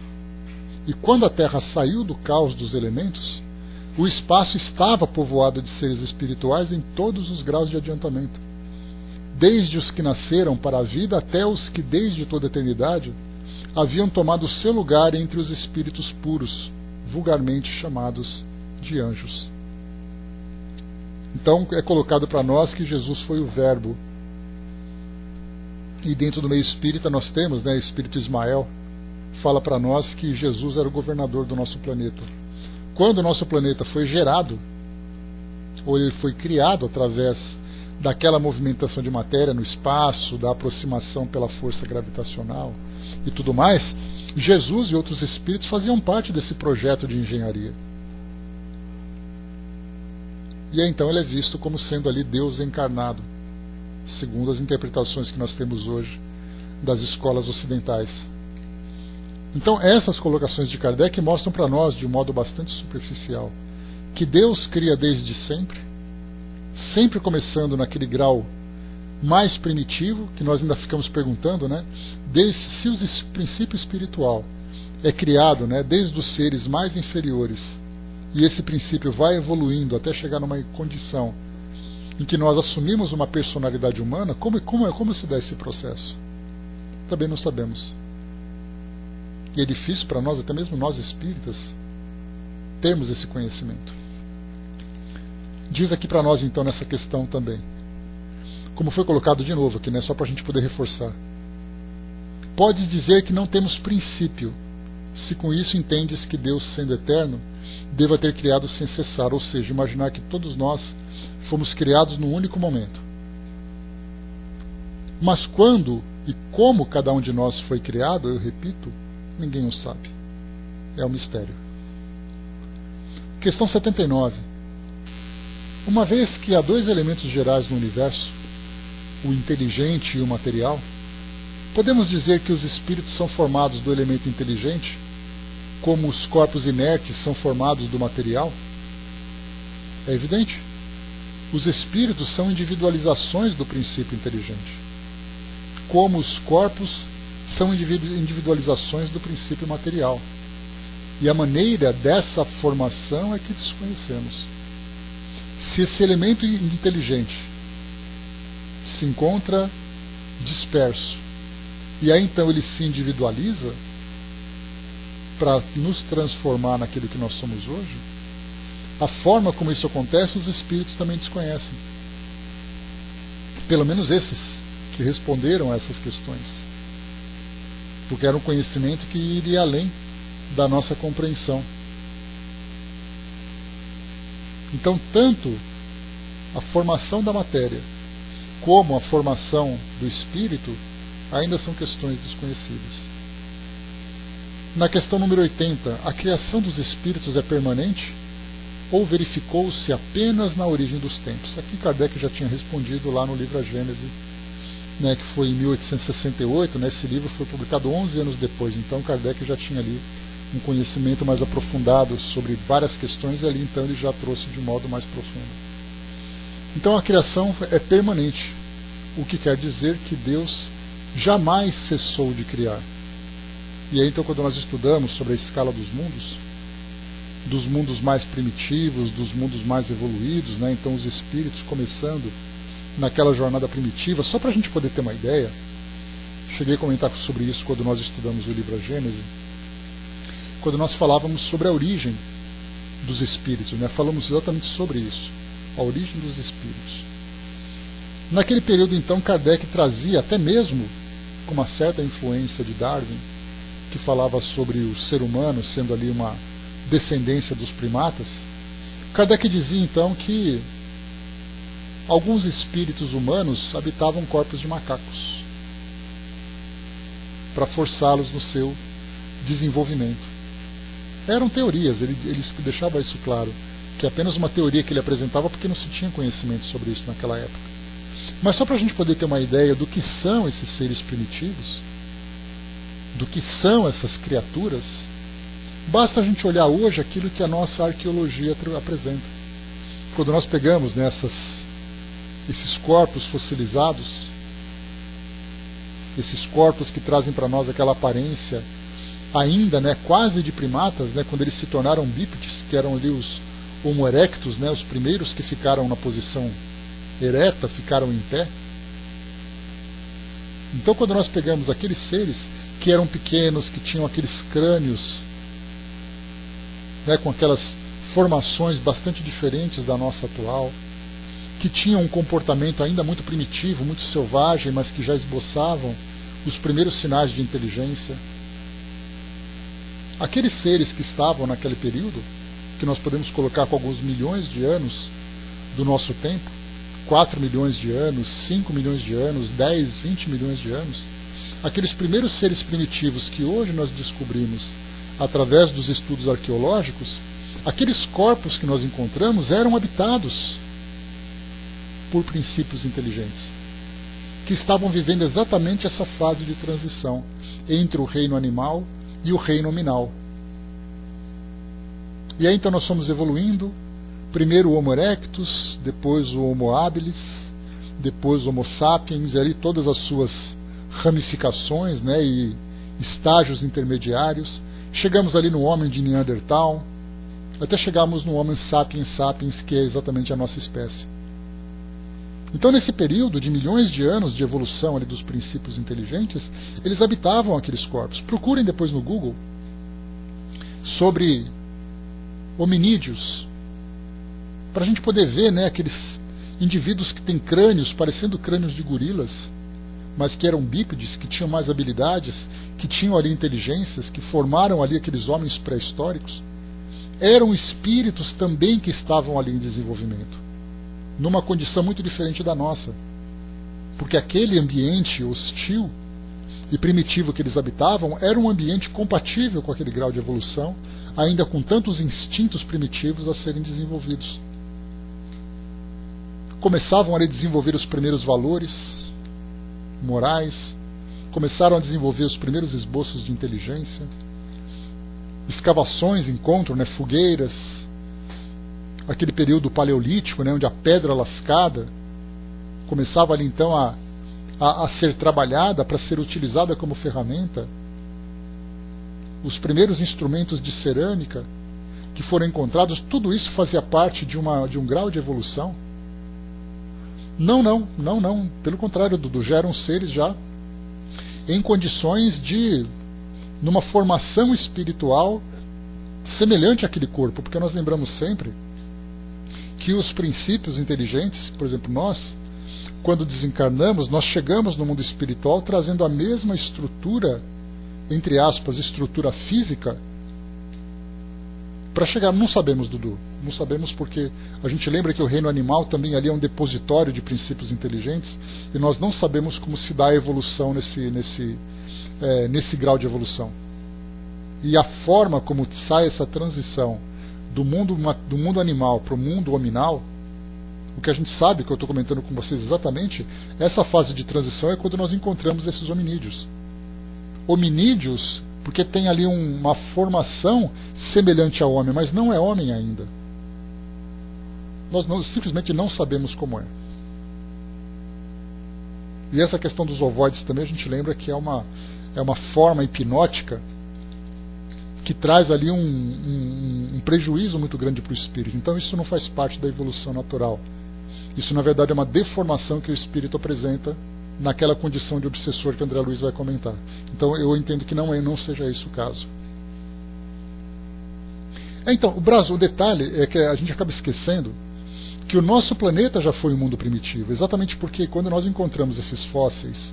E quando a Terra saiu do caos dos elementos, o espaço estava povoado de seres espirituais em todos os graus de adiantamento, desde os que nasceram para a vida até os que desde toda a eternidade haviam tomado seu lugar entre os espíritos puros, vulgarmente chamados de anjos. Então é colocado para nós que Jesus foi o Verbo. E dentro do meio espírita nós temos, Espírito Ismael, fala para nós que Jesus era o governador do nosso planeta. Quando o nosso planeta foi gerado, ou ele foi criado através daquela movimentação de matéria no espaço, da aproximação pela força gravitacional e tudo mais, Jesus e outros espíritos faziam parte desse projeto de engenharia. E aí, então ele é visto como sendo ali Deus encarnado, segundo as interpretações que nós temos hoje das escolas ocidentais. Então essas colocações de Kardec mostram para nós, de um modo bastante superficial, que Deus cria desde sempre, sempre começando naquele grau mais primitivo, que nós ainda ficamos perguntando, se o princípio espiritual é criado desde os seres mais inferiores, e esse princípio vai evoluindo até chegar numa condição em que nós assumimos uma personalidade humana, como se dá esse processo? Também não sabemos. E é difícil para nós, até mesmo nós espíritas, termos esse conhecimento. Diz aqui para nós, então, nessa questão também, como foi colocado de novo aqui, só para a gente poder reforçar. Podes dizer que não temos princípio, se com isso entendes que Deus, sendo eterno, deva ter criado sem cessar, ou seja, imaginar que todos nós fomos criados num único momento. Mas quando e como cada um de nós foi criado, eu repito, ninguém o sabe. É um mistério. Questão 79. Uma vez que há dois elementos gerais no universo, o inteligente e o material, podemos dizer que os espíritos são formados do elemento inteligente, como os corpos inertes são formados do material? É evidente. Os espíritos são individualizações do princípio inteligente, como os corpos são individualizações do princípio material. E a maneira dessa formação é que desconhecemos. Se esse elemento inteligente se encontra disperso, e aí então ele se individualiza para nos transformar naquilo que nós somos hoje, a forma como isso acontece, os espíritos também desconhecem. Pelo menos esses que responderam a essas questões. Porque era um conhecimento que iria além da nossa compreensão. Então, tanto a formação da matéria como a formação do espírito ainda são questões desconhecidas. Na questão número 80, a criação dos espíritos é permanente ou verificou-se apenas na origem dos tempos? Aqui Kardec já tinha respondido lá no livro A Gênese, que foi em 1868, esse livro foi publicado 11 anos depois, então Kardec já tinha ali um conhecimento mais aprofundado sobre várias questões, e ali então ele já trouxe de um modo mais profundo. Então a criação é permanente, o que quer dizer que Deus jamais cessou de criar. E aí então quando nós estudamos sobre a escala dos mundos mais primitivos, dos mundos mais evoluídos, então os espíritos começando naquela jornada primitiva, só para a gente poder ter uma ideia, cheguei a comentar sobre isso quando nós estudamos o livro A Gênese, quando nós falávamos sobre a origem dos espíritos, falamos exatamente sobre isso, a origem dos espíritos. Naquele período então Kardec trazia, até mesmo com uma certa influência de Darwin, que falava sobre o ser humano sendo ali uma descendência dos primatas, Kardec dizia então que alguns espíritos humanos habitavam corpos de macacos para forçá-los no seu desenvolvimento. Eram teorias, ele deixava isso claro, que é apenas uma teoria que ele apresentava porque não se tinha conhecimento sobre isso naquela época. Mas só para a gente poder ter uma ideia do que são esses seres primitivos, do que são essas criaturas, basta a gente olhar hoje aquilo que a nossa arqueologia apresenta. Quando nós pegamos esses corpos fossilizados, esses corpos que trazem para nós aquela aparência ainda quase de primatas, quando eles se tornaram bípedes, que eram ali os Homo erectus, né, os primeiros que ficaram na posição ereta, ficaram em pé. Então, quando nós pegamos aqueles seres que eram pequenos, que tinham aqueles crânios, né, com aquelas formações bastante diferentes da nossa atual, que tinham um comportamento ainda muito primitivo, muito selvagem, mas que já esboçavam os primeiros sinais de inteligência. Aqueles seres que estavam naquele período, que nós podemos colocar com alguns milhões de anos do nosso tempo, 4 milhões de anos, 5 milhões de anos, 10, 20 milhões de anos, aqueles primeiros seres primitivos que hoje nós descobrimos através dos estudos arqueológicos, aqueles corpos que nós encontramos eram habitados por princípios inteligentes, que estavam vivendo exatamente essa fase de transição entre o reino animal e o reino nominal. E aí então nós fomos evoluindo, primeiro o Homo erectus, depois o Homo habilis, depois o Homo sapiens, e ali todas as suas ramificações, né, e estágios intermediários. Chegamos ali no homem de Neandertal, até chegamos no Homo sapiens sapiens, que é exatamente a nossa espécie. Então, nesse período de milhões de anos de evolução ali dos princípios inteligentes, eles habitavam aqueles corpos. Procurem depois no Google sobre hominídeos, para a gente poder ver, né, aqueles indivíduos que têm crânios parecendo crânios de gorilas, mas que eram bípedes, que tinham mais habilidades, que tinham ali inteligências, que formaram ali aqueles homens pré-históricos. Eram espíritos também que estavam ali em desenvolvimento, numa condição muito diferente da nossa, porque aquele ambiente hostil e primitivo que eles habitavam era um ambiente compatível com aquele grau de evolução, ainda com tantos instintos primitivos a serem desenvolvidos. Começavam a desenvolver os primeiros valores morais, começaram a desenvolver os primeiros esboços de inteligência, escavações, encontro, né, fogueiras, aquele período paleolítico, né, onde a pedra lascada começava ali então a ser trabalhada para ser utilizada como ferramenta. Os primeiros instrumentos de cerâmica que foram encontrados, tudo isso fazia parte de um grau de evolução? Não. Pelo contrário, Dudu, já eram seres já em condições de, numa formação espiritual semelhante àquele corpo, porque nós lembramos sempre que os princípios inteligentes, por exemplo, nós, quando desencarnamos, nós chegamos no mundo espiritual trazendo a mesma estrutura, entre aspas, estrutura física, para chegar, não sabemos, Dudu, não sabemos porque a gente lembra que o reino animal também ali é um depositório de princípios inteligentes, e nós não sabemos como se dá a evolução nesse grau de evolução. E a forma como sai essa transição do mundo animal para o mundo hominal, o que a gente sabe, que eu estou comentando com vocês exatamente, essa fase de transição é quando nós encontramos esses hominídeos. Hominídeos, porque tem ali uma formação semelhante ao homem, mas não é homem ainda. Nós simplesmente não sabemos como é. E essa questão dos ovoides também a gente lembra que é uma forma hipnótica que traz ali um prejuízo muito grande para o espírito. Então isso não faz parte da evolução natural. Isso, na verdade, é uma deformação que o espírito apresenta naquela condição de obsessor que André Luiz vai comentar. Então eu entendo que não seja esse o caso. Então, o detalhe é que a gente acaba esquecendo que o nosso planeta já foi um mundo primitivo, exatamente porque quando nós encontramos esses fósseis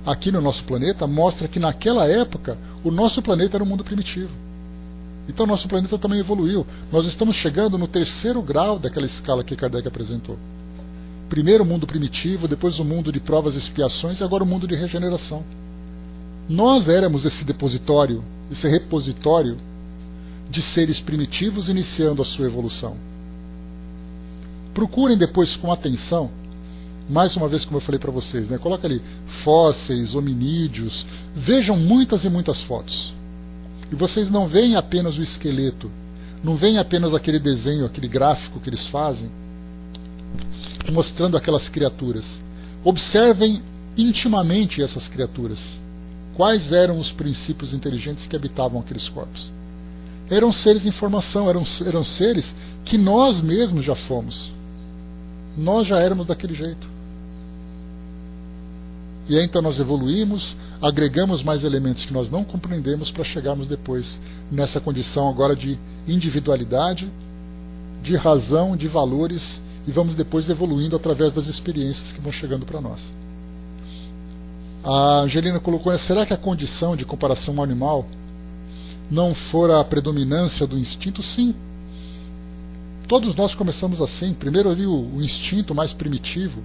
aqui no nosso planeta, mostra que naquela época o nosso planeta era um mundo primitivo. Então nosso planeta também evoluiu. Nós estamos chegando no 3º grau daquela escala que Kardec apresentou. Primeiro o mundo primitivo, depois o mundo de provas e expiações e agora o mundo de regeneração. Nós éramos esse depositório, esse repositório de seres primitivos iniciando a sua evolução. Procurem depois com atenção, mais uma vez como eu falei para vocês, né? Coloca ali fósseis, hominídeos, vejam muitas e muitas fotos. E vocês não veem apenas o esqueleto, não veem apenas aquele desenho, aquele gráfico que eles fazem, mostrando aquelas criaturas. Observem intimamente essas criaturas. Quais eram os princípios inteligentes que habitavam aqueles corpos? Eram seres em formação, eram seres que nós mesmos já fomos. Nós já éramos daquele jeito. E aí então nós evoluímos, agregamos mais elementos que nós não compreendemos para chegarmos depois nessa condição agora de individualidade, de razão, de valores, e vamos depois evoluindo através das experiências que vão chegando para nós. A Angelina colocou, será que a condição de comparação ao animal não for a predominância do instinto? Sim. Todos nós começamos assim. Primeiro ali o instinto mais primitivo,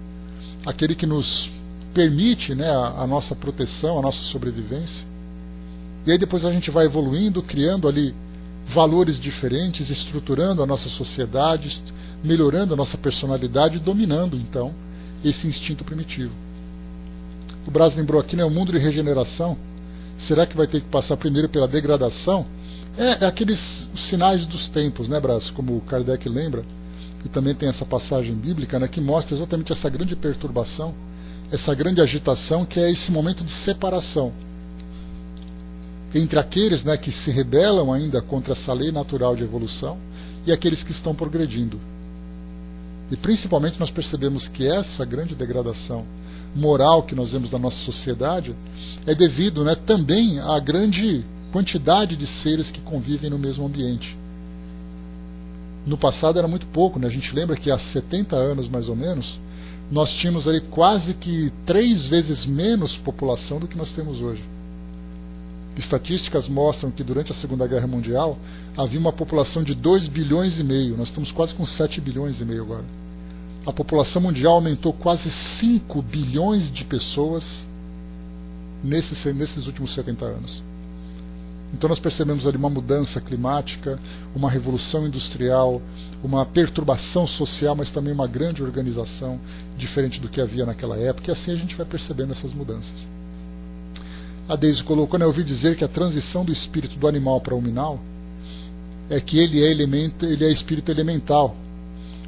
aquele que nos permite, né, a nossa proteção, a nossa sobrevivência. E aí depois a gente vai evoluindo, criando ali valores diferentes, estruturando a nossa sociedade, melhorando a nossa personalidade e dominando, então, esse instinto primitivo. O Braz lembrou aqui, né, o mundo de regeneração, será que vai ter que passar primeiro pela degradação? É aqueles sinais dos tempos, né, Braz, como o Kardec lembra, e também tem essa passagem bíblica, né, que mostra exatamente essa grande perturbação, essa grande agitação, que é esse momento de separação entre aqueles, né, que se rebelam ainda contra essa lei natural de evolução e aqueles que estão progredindo. E principalmente nós percebemos que essa grande degradação moral que nós vemos na nossa sociedade é devido, né, também à grande quantidade de seres que convivem no mesmo ambiente. No passado era muito pouco, né? A gente lembra que há 70 anos mais ou menos nós tínhamos ali quase que 3 vezes menos população do que nós temos hoje. Estatísticas mostram que durante a Segunda Guerra Mundial havia uma população de 2,5 bilhões, nós estamos quase com 7,5 bilhões agora. A população mundial aumentou quase 5 bilhões de pessoas nesses últimos 70 anos. Então nós percebemos ali uma mudança climática, uma revolução industrial, uma perturbação social, mas também uma grande organização, diferente do que havia naquela época, e assim a gente vai percebendo essas mudanças. A Deise colocou, né, eu ouvi dizer que a transição do espírito do animal para o minal é que ele é espírito elemental,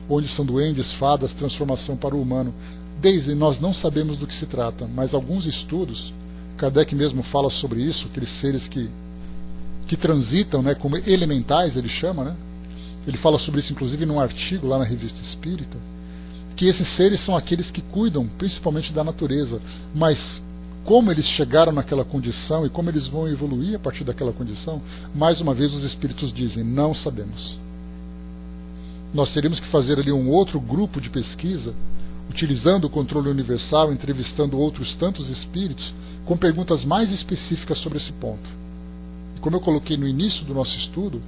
onde são duendes, fadas, transformação para o humano. Deise, nós não sabemos do que se trata, mas alguns estudos, Kardec mesmo fala sobre isso, aqueles seres que transitam, né, como elementais, ele chama, né? Ele fala sobre isso inclusive num artigo lá na Revista Espírita, que esses seres são aqueles que cuidam principalmente da natureza, mas como eles chegaram naquela condição e como eles vão evoluir a partir daquela condição, mais uma vez os espíritos dizem, não sabemos. Nós teríamos que fazer ali um outro grupo de pesquisa, utilizando o controle universal, entrevistando outros tantos espíritos, com perguntas mais específicas sobre esse ponto. E como eu coloquei no início do nosso estudo,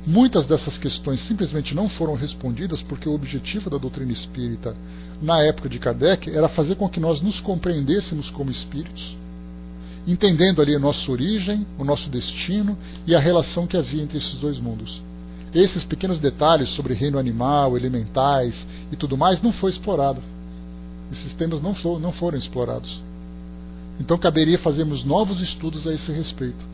muitas dessas questões simplesmente não foram respondidas porque o objetivo da doutrina espírita, na época de Kardec, era fazer com que nós nos compreendêssemos como espíritos, entendendo ali a nossa origem, o nosso destino e a relação que havia entre esses dois mundos. Esses pequenos detalhes sobre reino animal, elementais e tudo mais não foi explorado. Esses temas não foram explorados. Então caberia fazermos novos estudos a esse respeito.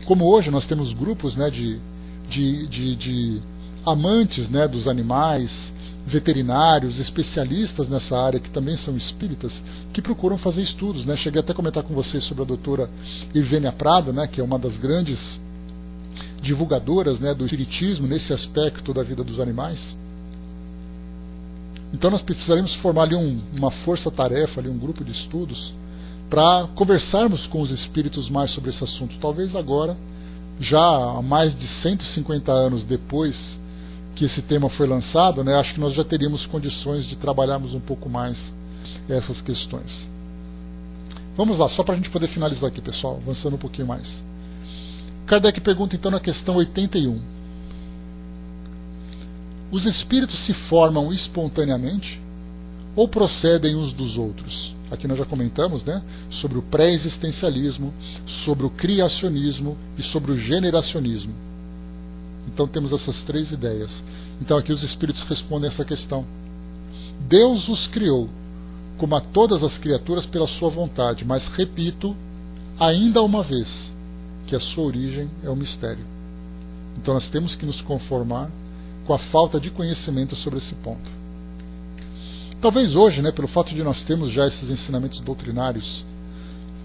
Como hoje nós temos grupos, né, de amantes, né, dos animais, veterinários, especialistas nessa área que também são espíritas, que procuram fazer estudos, né? Cheguei até a comentar com vocês sobre a doutora Irvênia Prado, né, que é uma das grandes divulgadoras, né, do espiritismo nesse aspecto da vida dos animais. Então nós precisaremos formar ali uma força-tarefa, ali um grupo de estudos, para conversarmos com os espíritos mais sobre esse assunto. Talvez agora, já há mais de 150 anos depois que esse tema foi lançado, né, acho que nós já teríamos condições de trabalharmos um pouco mais essas questões. Vamos lá, só para a gente poder finalizar aqui, pessoal, avançando um pouquinho mais. Kardec pergunta então na questão 81. Os espíritos se formam espontaneamente ou procedem uns dos outros? Aqui nós já comentamos, né, sobre o pré-existencialismo, sobre o criacionismo e sobre o generacionismo. Então temos essas 3 ideias. Então aqui os espíritos respondem essa questão. Deus os criou, como a todas as criaturas, pela sua vontade, mas repito, ainda uma vez, que a sua origem é um mistério. Então nós temos que nos conformar com a falta de conhecimento sobre esse ponto. Talvez hoje, né, pelo fato de nós termos já esses ensinamentos doutrinários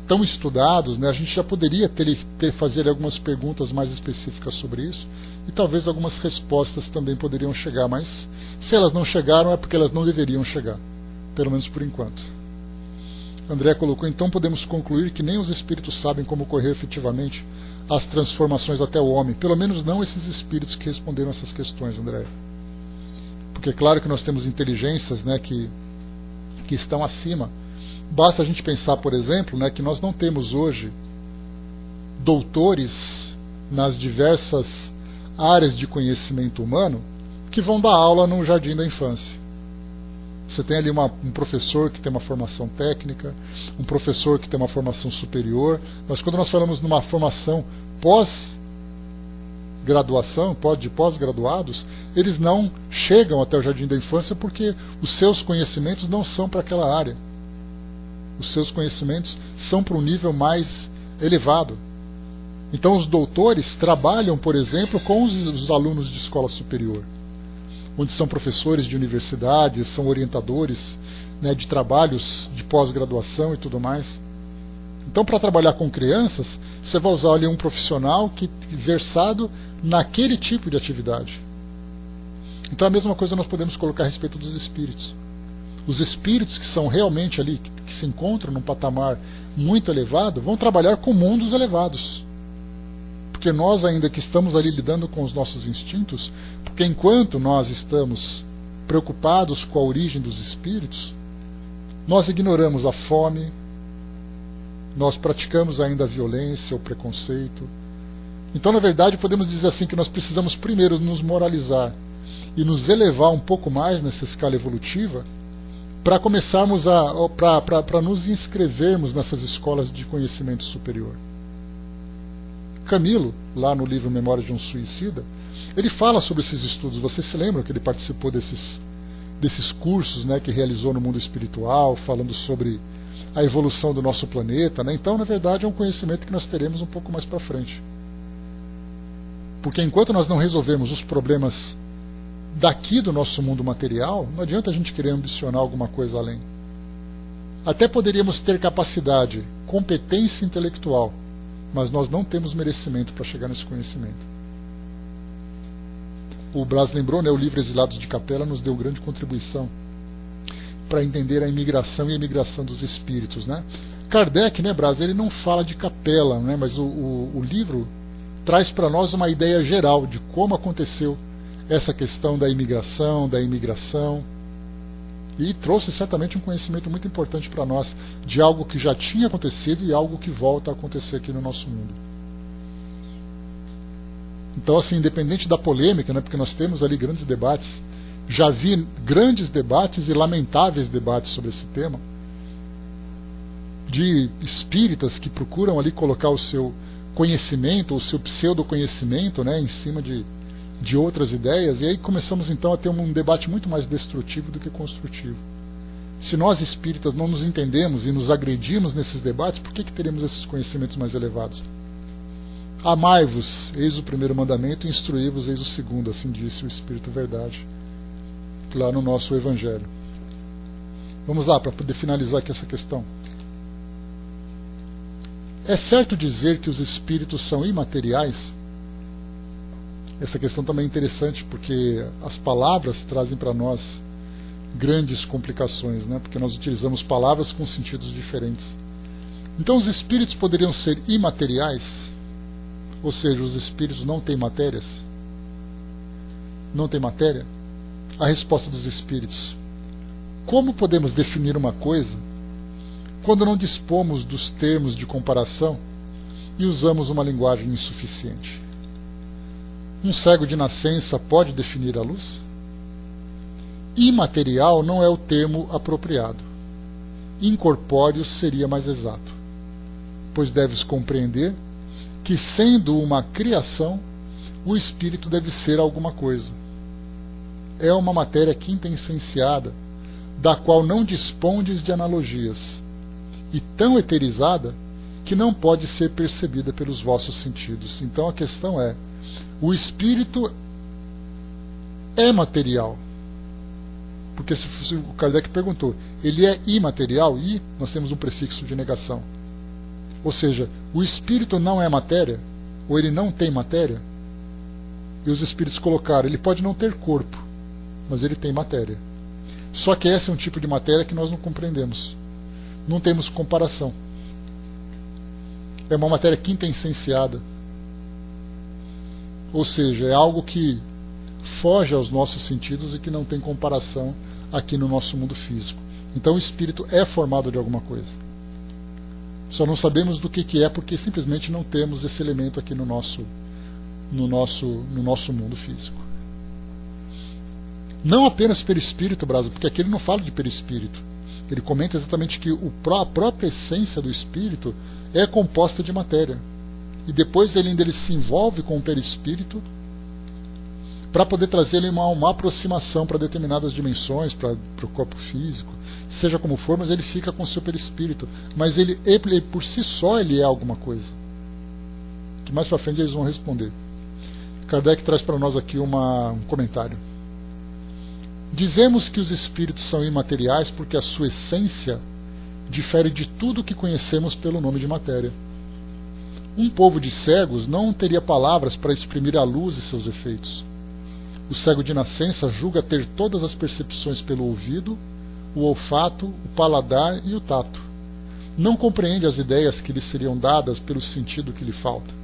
tão estudados, né? A gente já poderia fazer algumas perguntas mais específicas sobre isso, e talvez algumas respostas também poderiam chegar, mas se elas não chegaram é porque elas não deveriam chegar, pelo menos por enquanto. André colocou: então podemos concluir que nem os espíritos sabem como ocorrer efetivamente as transformações até o homem, pelo menos não esses espíritos que responderam essas questões, André. Porque é claro que nós temos inteligências, né, que estão acima. Basta a gente pensar, por exemplo, né, que nós não temos hoje doutores nas diversas áreas de conhecimento humano que vão dar aula no jardim da infância. Você tem ali um professor que tem uma formação técnica, um professor que tem uma formação superior, mas quando nós falamos numa formação pós-graduação, de pós-graduados, eles não chegam até o jardim da infância porque os seus conhecimentos não são para aquela área. Os seus conhecimentos são para um nível mais elevado. Então os doutores trabalham, por exemplo, com os alunos de escola superior, onde são professores de universidades, são orientadores, né, de trabalhos de pós-graduação e tudo mais. Então, para trabalhar com crianças, você vai usar ali um profissional versado naquele tipo de atividade. Então, a mesma coisa nós podemos colocar a respeito dos espíritos. Os espíritos que são realmente ali, que se encontram num patamar muito elevado, vão trabalhar com mundos elevados. Porque nós ainda que estamos ali lidando com os nossos instintos, porque enquanto nós estamos preocupados com a origem dos espíritos, nós ignoramos a fome, nós praticamos ainda a violência, o preconceito. Então, na verdade, podemos dizer assim que nós precisamos primeiro nos moralizar e nos elevar um pouco mais nessa escala evolutiva para começarmos para nos inscrevermos nessas escolas de conhecimento superior. Camilo, lá no livro Memórias de um Suicida, ele fala sobre esses estudos. Vocês se lembram que ele participou desses cursos, né, que realizou no mundo espiritual, falando sobre a evolução do nosso planeta, né? Então, na verdade, é um conhecimento que nós teremos um pouco mais para frente. Porque enquanto nós não resolvemos os problemas daqui do nosso mundo material, não adianta a gente querer ambicionar alguma coisa além. Até poderíamos ter capacidade, competência intelectual, mas nós não temos merecimento para chegar nesse conhecimento. O Brás lembrou, né, o livro Exilados de Capela nos deu grande contribuição para entender a imigração e a emigração dos espíritos, né? Kardec, né, Brás, ele não fala de capela, né, mas o livro traz para nós uma ideia geral de como aconteceu essa questão da imigração, e trouxe certamente um conhecimento muito importante para nós de algo que já tinha acontecido e algo que volta a acontecer aqui no nosso mundo. Então, assim, independente da polêmica, né, porque nós temos ali grandes debates, já vi grandes debates e lamentáveis debates sobre esse tema, de espíritas que procuram ali colocar o seu conhecimento, o seu pseudo-conhecimento, né, em cima de outras ideias, e aí começamos então a ter um debate muito mais destrutivo do que construtivo. Se nós espíritas não nos entendemos e nos agredimos nesses debates, por que teremos esses conhecimentos mais elevados? Amai-vos, eis o primeiro mandamento, e instruí-vos, eis o segundo, assim disse o Espírito Verdade, lá no nosso Evangelho. Vamos lá, para poder finalizar aqui essa questão. É certo dizer que os espíritos são imateriais? Essa questão também é interessante, porque as palavras trazem para nós grandes complicações, né? Porque nós utilizamos palavras com sentidos diferentes. Então os espíritos poderiam ser imateriais? Ou seja, os espíritos não têm matérias? Não têm matéria? A resposta dos espíritos: como podemos definir uma coisa quando não dispomos dos termos de comparação e usamos uma linguagem insuficiente? Um cego de nascença pode definir a luz? Imaterial não é o termo apropriado. Incorpóreo seria mais exato, pois deves compreender que, sendo uma criação, o espírito deve ser alguma coisa. É uma matéria quintessenciada, da qual não dispondes de analogias, e tão eterizada que não pode ser percebida pelos vossos sentidos. Então a questão é: o espírito é material? Porque se o Kardec perguntou, ele é imaterial? E nós temos um prefixo de negação. Ou seja, o espírito não é matéria, ou ele não tem matéria, e os espíritos colocaram, ele pode não ter corpo, mas ele tem matéria. Só que esse é um tipo de matéria que nós não compreendemos. Não temos comparação. É uma matéria quintessenciada. Ou seja, é algo que foge aos nossos sentidos e que não tem comparação aqui no nosso mundo físico. Então o espírito é formado de alguma coisa. Só não sabemos do que é porque simplesmente não temos esse elemento aqui no nosso mundo físico. Não apenas perispírito, Brasa, porque aqui ele não fala de perispírito. Ele comenta exatamente que a própria essência do espírito é composta de matéria. E depois ele se envolve com o perispírito para poder trazer ele uma aproximação para determinadas dimensões, para o corpo físico, seja como for, mas ele fica com o seu perispírito. Mas ele por si só ele é alguma coisa. Que mais para frente eles vão responder. Kardec traz para nós aqui um comentário. Dizemos que os espíritos são imateriais porque a sua essência difere de tudo que conhecemos pelo nome de matéria. Um povo de cegos não teria palavras para exprimir a luz e seus efeitos. O cego de nascença julga ter todas as percepções pelo ouvido, o olfato, o paladar e o tato. Não compreende as ideias que lhe seriam dadas pelo sentido que lhe falta.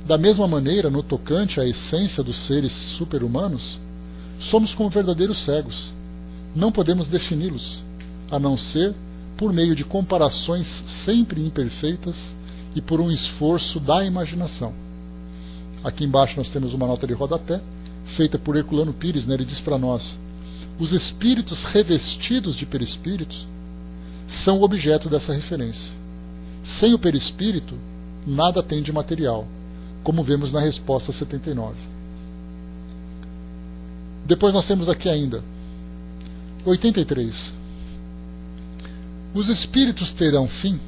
Da mesma maneira, no tocante à essência dos seres super-humanos, somos como verdadeiros cegos. Não podemos defini-los, a não ser por meio de comparações sempre imperfeitas e por um esforço da imaginação. Aqui embaixo nós temos uma nota de rodapé, feita por Herculano Pires, ele diz para nós: os espíritos revestidos de perispíritos são o objeto dessa referência. Sem o perispírito, nada tem de material, como vemos na resposta 79. Depois nós temos aqui ainda 83. Os espíritos terão fim?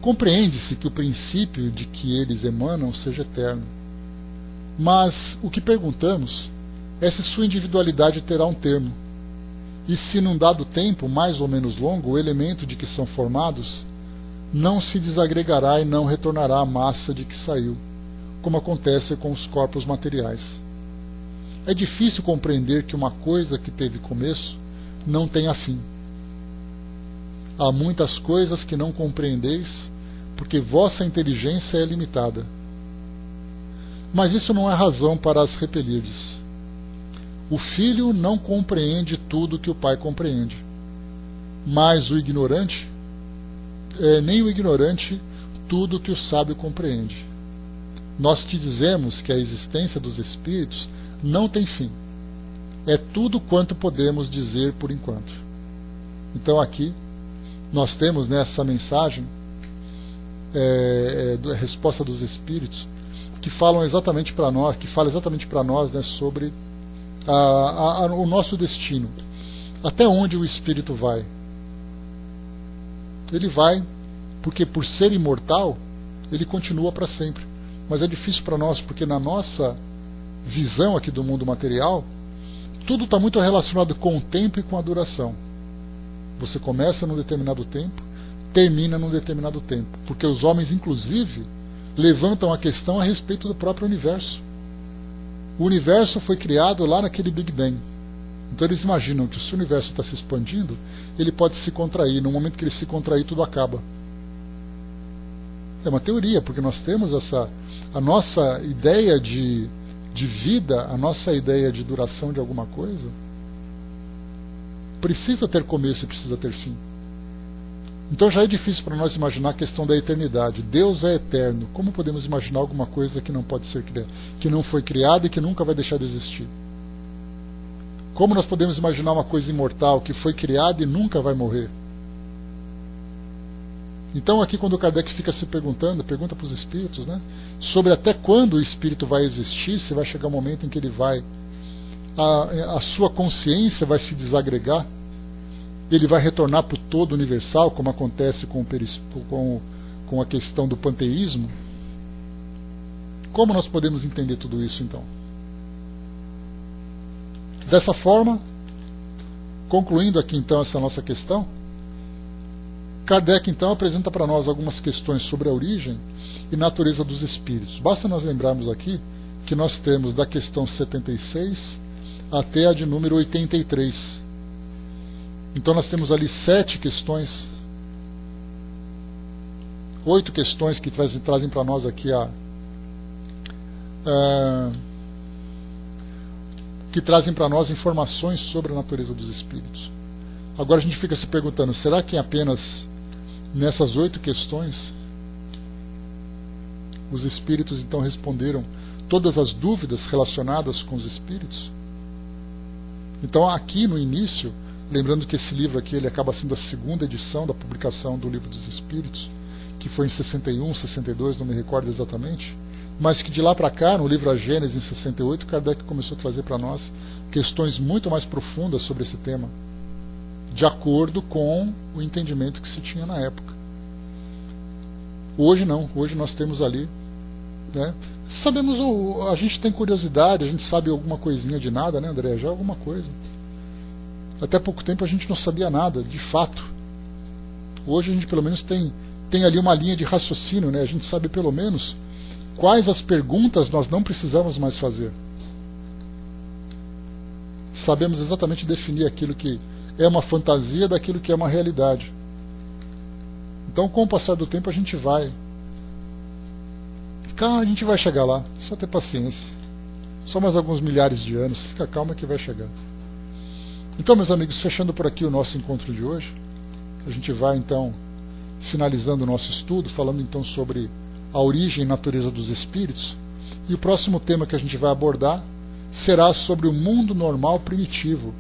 Compreende-se que o princípio de que eles emanam seja eterno. Mas o que perguntamos é se sua individualidade terá um termo, e se num dado tempo, mais ou menos longo, o elemento de que são formados não se desagregará e não retornará à massa de que saiu, como acontece com os corpos materiais. É difícil compreender que uma coisa que teve começo não tenha fim. Há muitas coisas que não compreendeis, porque vossa inteligência é limitada. Mas isso não é razão para as repelirdes. O filho não compreende tudo que o pai compreende, mas o ignorante, nem o ignorante, tudo que o sábio compreende. Nós te dizemos que a existência dos espíritos não tem fim. É tudo quanto podemos dizer por enquanto. Então aqui nós temos nessa mensagem a resposta dos espíritos que falam exatamente para nós, sobre o nosso destino. Até onde o espírito vai? Ele vai porque, por ser imortal, ele continua para sempre. Mas é difícil para nós, porque na nossa visão aqui do mundo material, tudo está muito relacionado com o tempo e com a duração. Você começa num determinado tempo, termina num determinado tempo. Porque os homens, inclusive, levantam a questão a respeito do próprio universo. O universo foi criado lá naquele Big Bang. Então eles imaginam que se o universo está se expandindo, ele pode se contrair. No momento que ele se contrair, tudo acaba. É uma teoria, porque nós temos a nossa ideia de vida, a nossa ideia de duração de alguma coisa, precisa ter começo e precisa ter fim. Então já é difícil para nós imaginar a questão da eternidade. Deus é eterno. Como podemos imaginar alguma coisa que não pode ser criada, que não foi criada e que nunca vai deixar de existir? Como nós podemos imaginar uma coisa imortal que foi criada e nunca vai morrer? Então aqui quando o Kardec fica se pergunta para os espíritos, sobre até quando o espírito vai existir, se vai chegar um momento em que ele vai, a sua consciência vai se desagregar, ele vai retornar para o todo universal, como acontece com a questão do panteísmo. Como nós podemos entender tudo isso então? Dessa forma, concluindo aqui então essa nossa questão, Kardec, então, apresenta para nós algumas questões sobre a origem e natureza dos espíritos. Basta nós lembrarmos aqui que nós temos da questão 76 até a de número 83. Então nós temos ali 7 questões, 8 questões que trazem para nós aqui que trazem para nós informações sobre a natureza dos espíritos. Agora a gente fica se perguntando, será que apenas nessas 8 questões os espíritos então responderam todas as dúvidas relacionadas com os espíritos? Então aqui no início, lembrando que esse livro aqui ele acaba sendo a segunda edição da publicação do Livro dos Espíritos, que foi em 61, 62, não me recordo exatamente, mas que de lá para cá, no livro A Gênese, em 68, Kardec começou a trazer para nós questões muito mais profundas sobre esse tema, de acordo com o entendimento que se tinha na época. Hoje não, hoje nós temos ali, né, sabemos, a gente tem curiosidade, a gente sabe alguma coisinha de nada, né, André? Já alguma coisa. Até pouco tempo a gente não sabia nada, de fato. Hoje a gente pelo menos tem ali uma linha de raciocínio, né? A gente sabe pelo menos quais as perguntas nós não precisamos mais fazer. Sabemos exatamente definir aquilo que é uma fantasia daquilo que é uma realidade. Então, com o passar do tempo, a gente vai chegar lá. Só ter paciência. Só mais alguns milhares de anos. Fica calma que vai chegar. Então, meus amigos, fechando por aqui o nosso encontro de hoje, a gente vai, então, finalizando o nosso estudo, falando, então, sobre a origem e natureza dos espíritos. E o próximo tema que a gente vai abordar será sobre o mundo normal primitivo.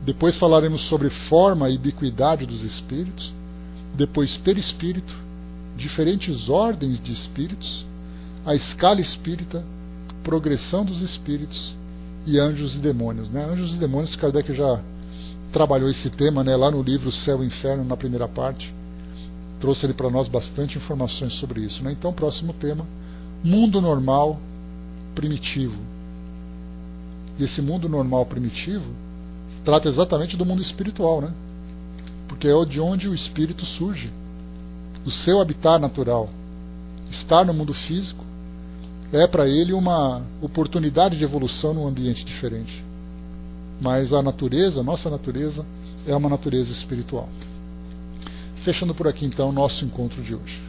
Depois falaremos sobre forma e ubiquidade dos espíritos, depois perispírito, diferentes ordens de espíritos, a escala espírita, progressão dos espíritos e anjos e demônios. Né? Anjos e demônios, Kardec já trabalhou esse tema, né, lá no livro Céu e Inferno, na primeira parte. Trouxe ele para nós bastante informações sobre isso. Né? Então, próximo tema, mundo normal primitivo. E esse mundo normal primitivo trata exatamente do mundo espiritual, né? Porque é de onde o espírito surge. O seu habitat natural. Estar no mundo físico é para ele uma oportunidade de evolução num ambiente diferente. Mas a natureza, nossa natureza, é uma natureza espiritual. Fechando por aqui então o nosso encontro de hoje.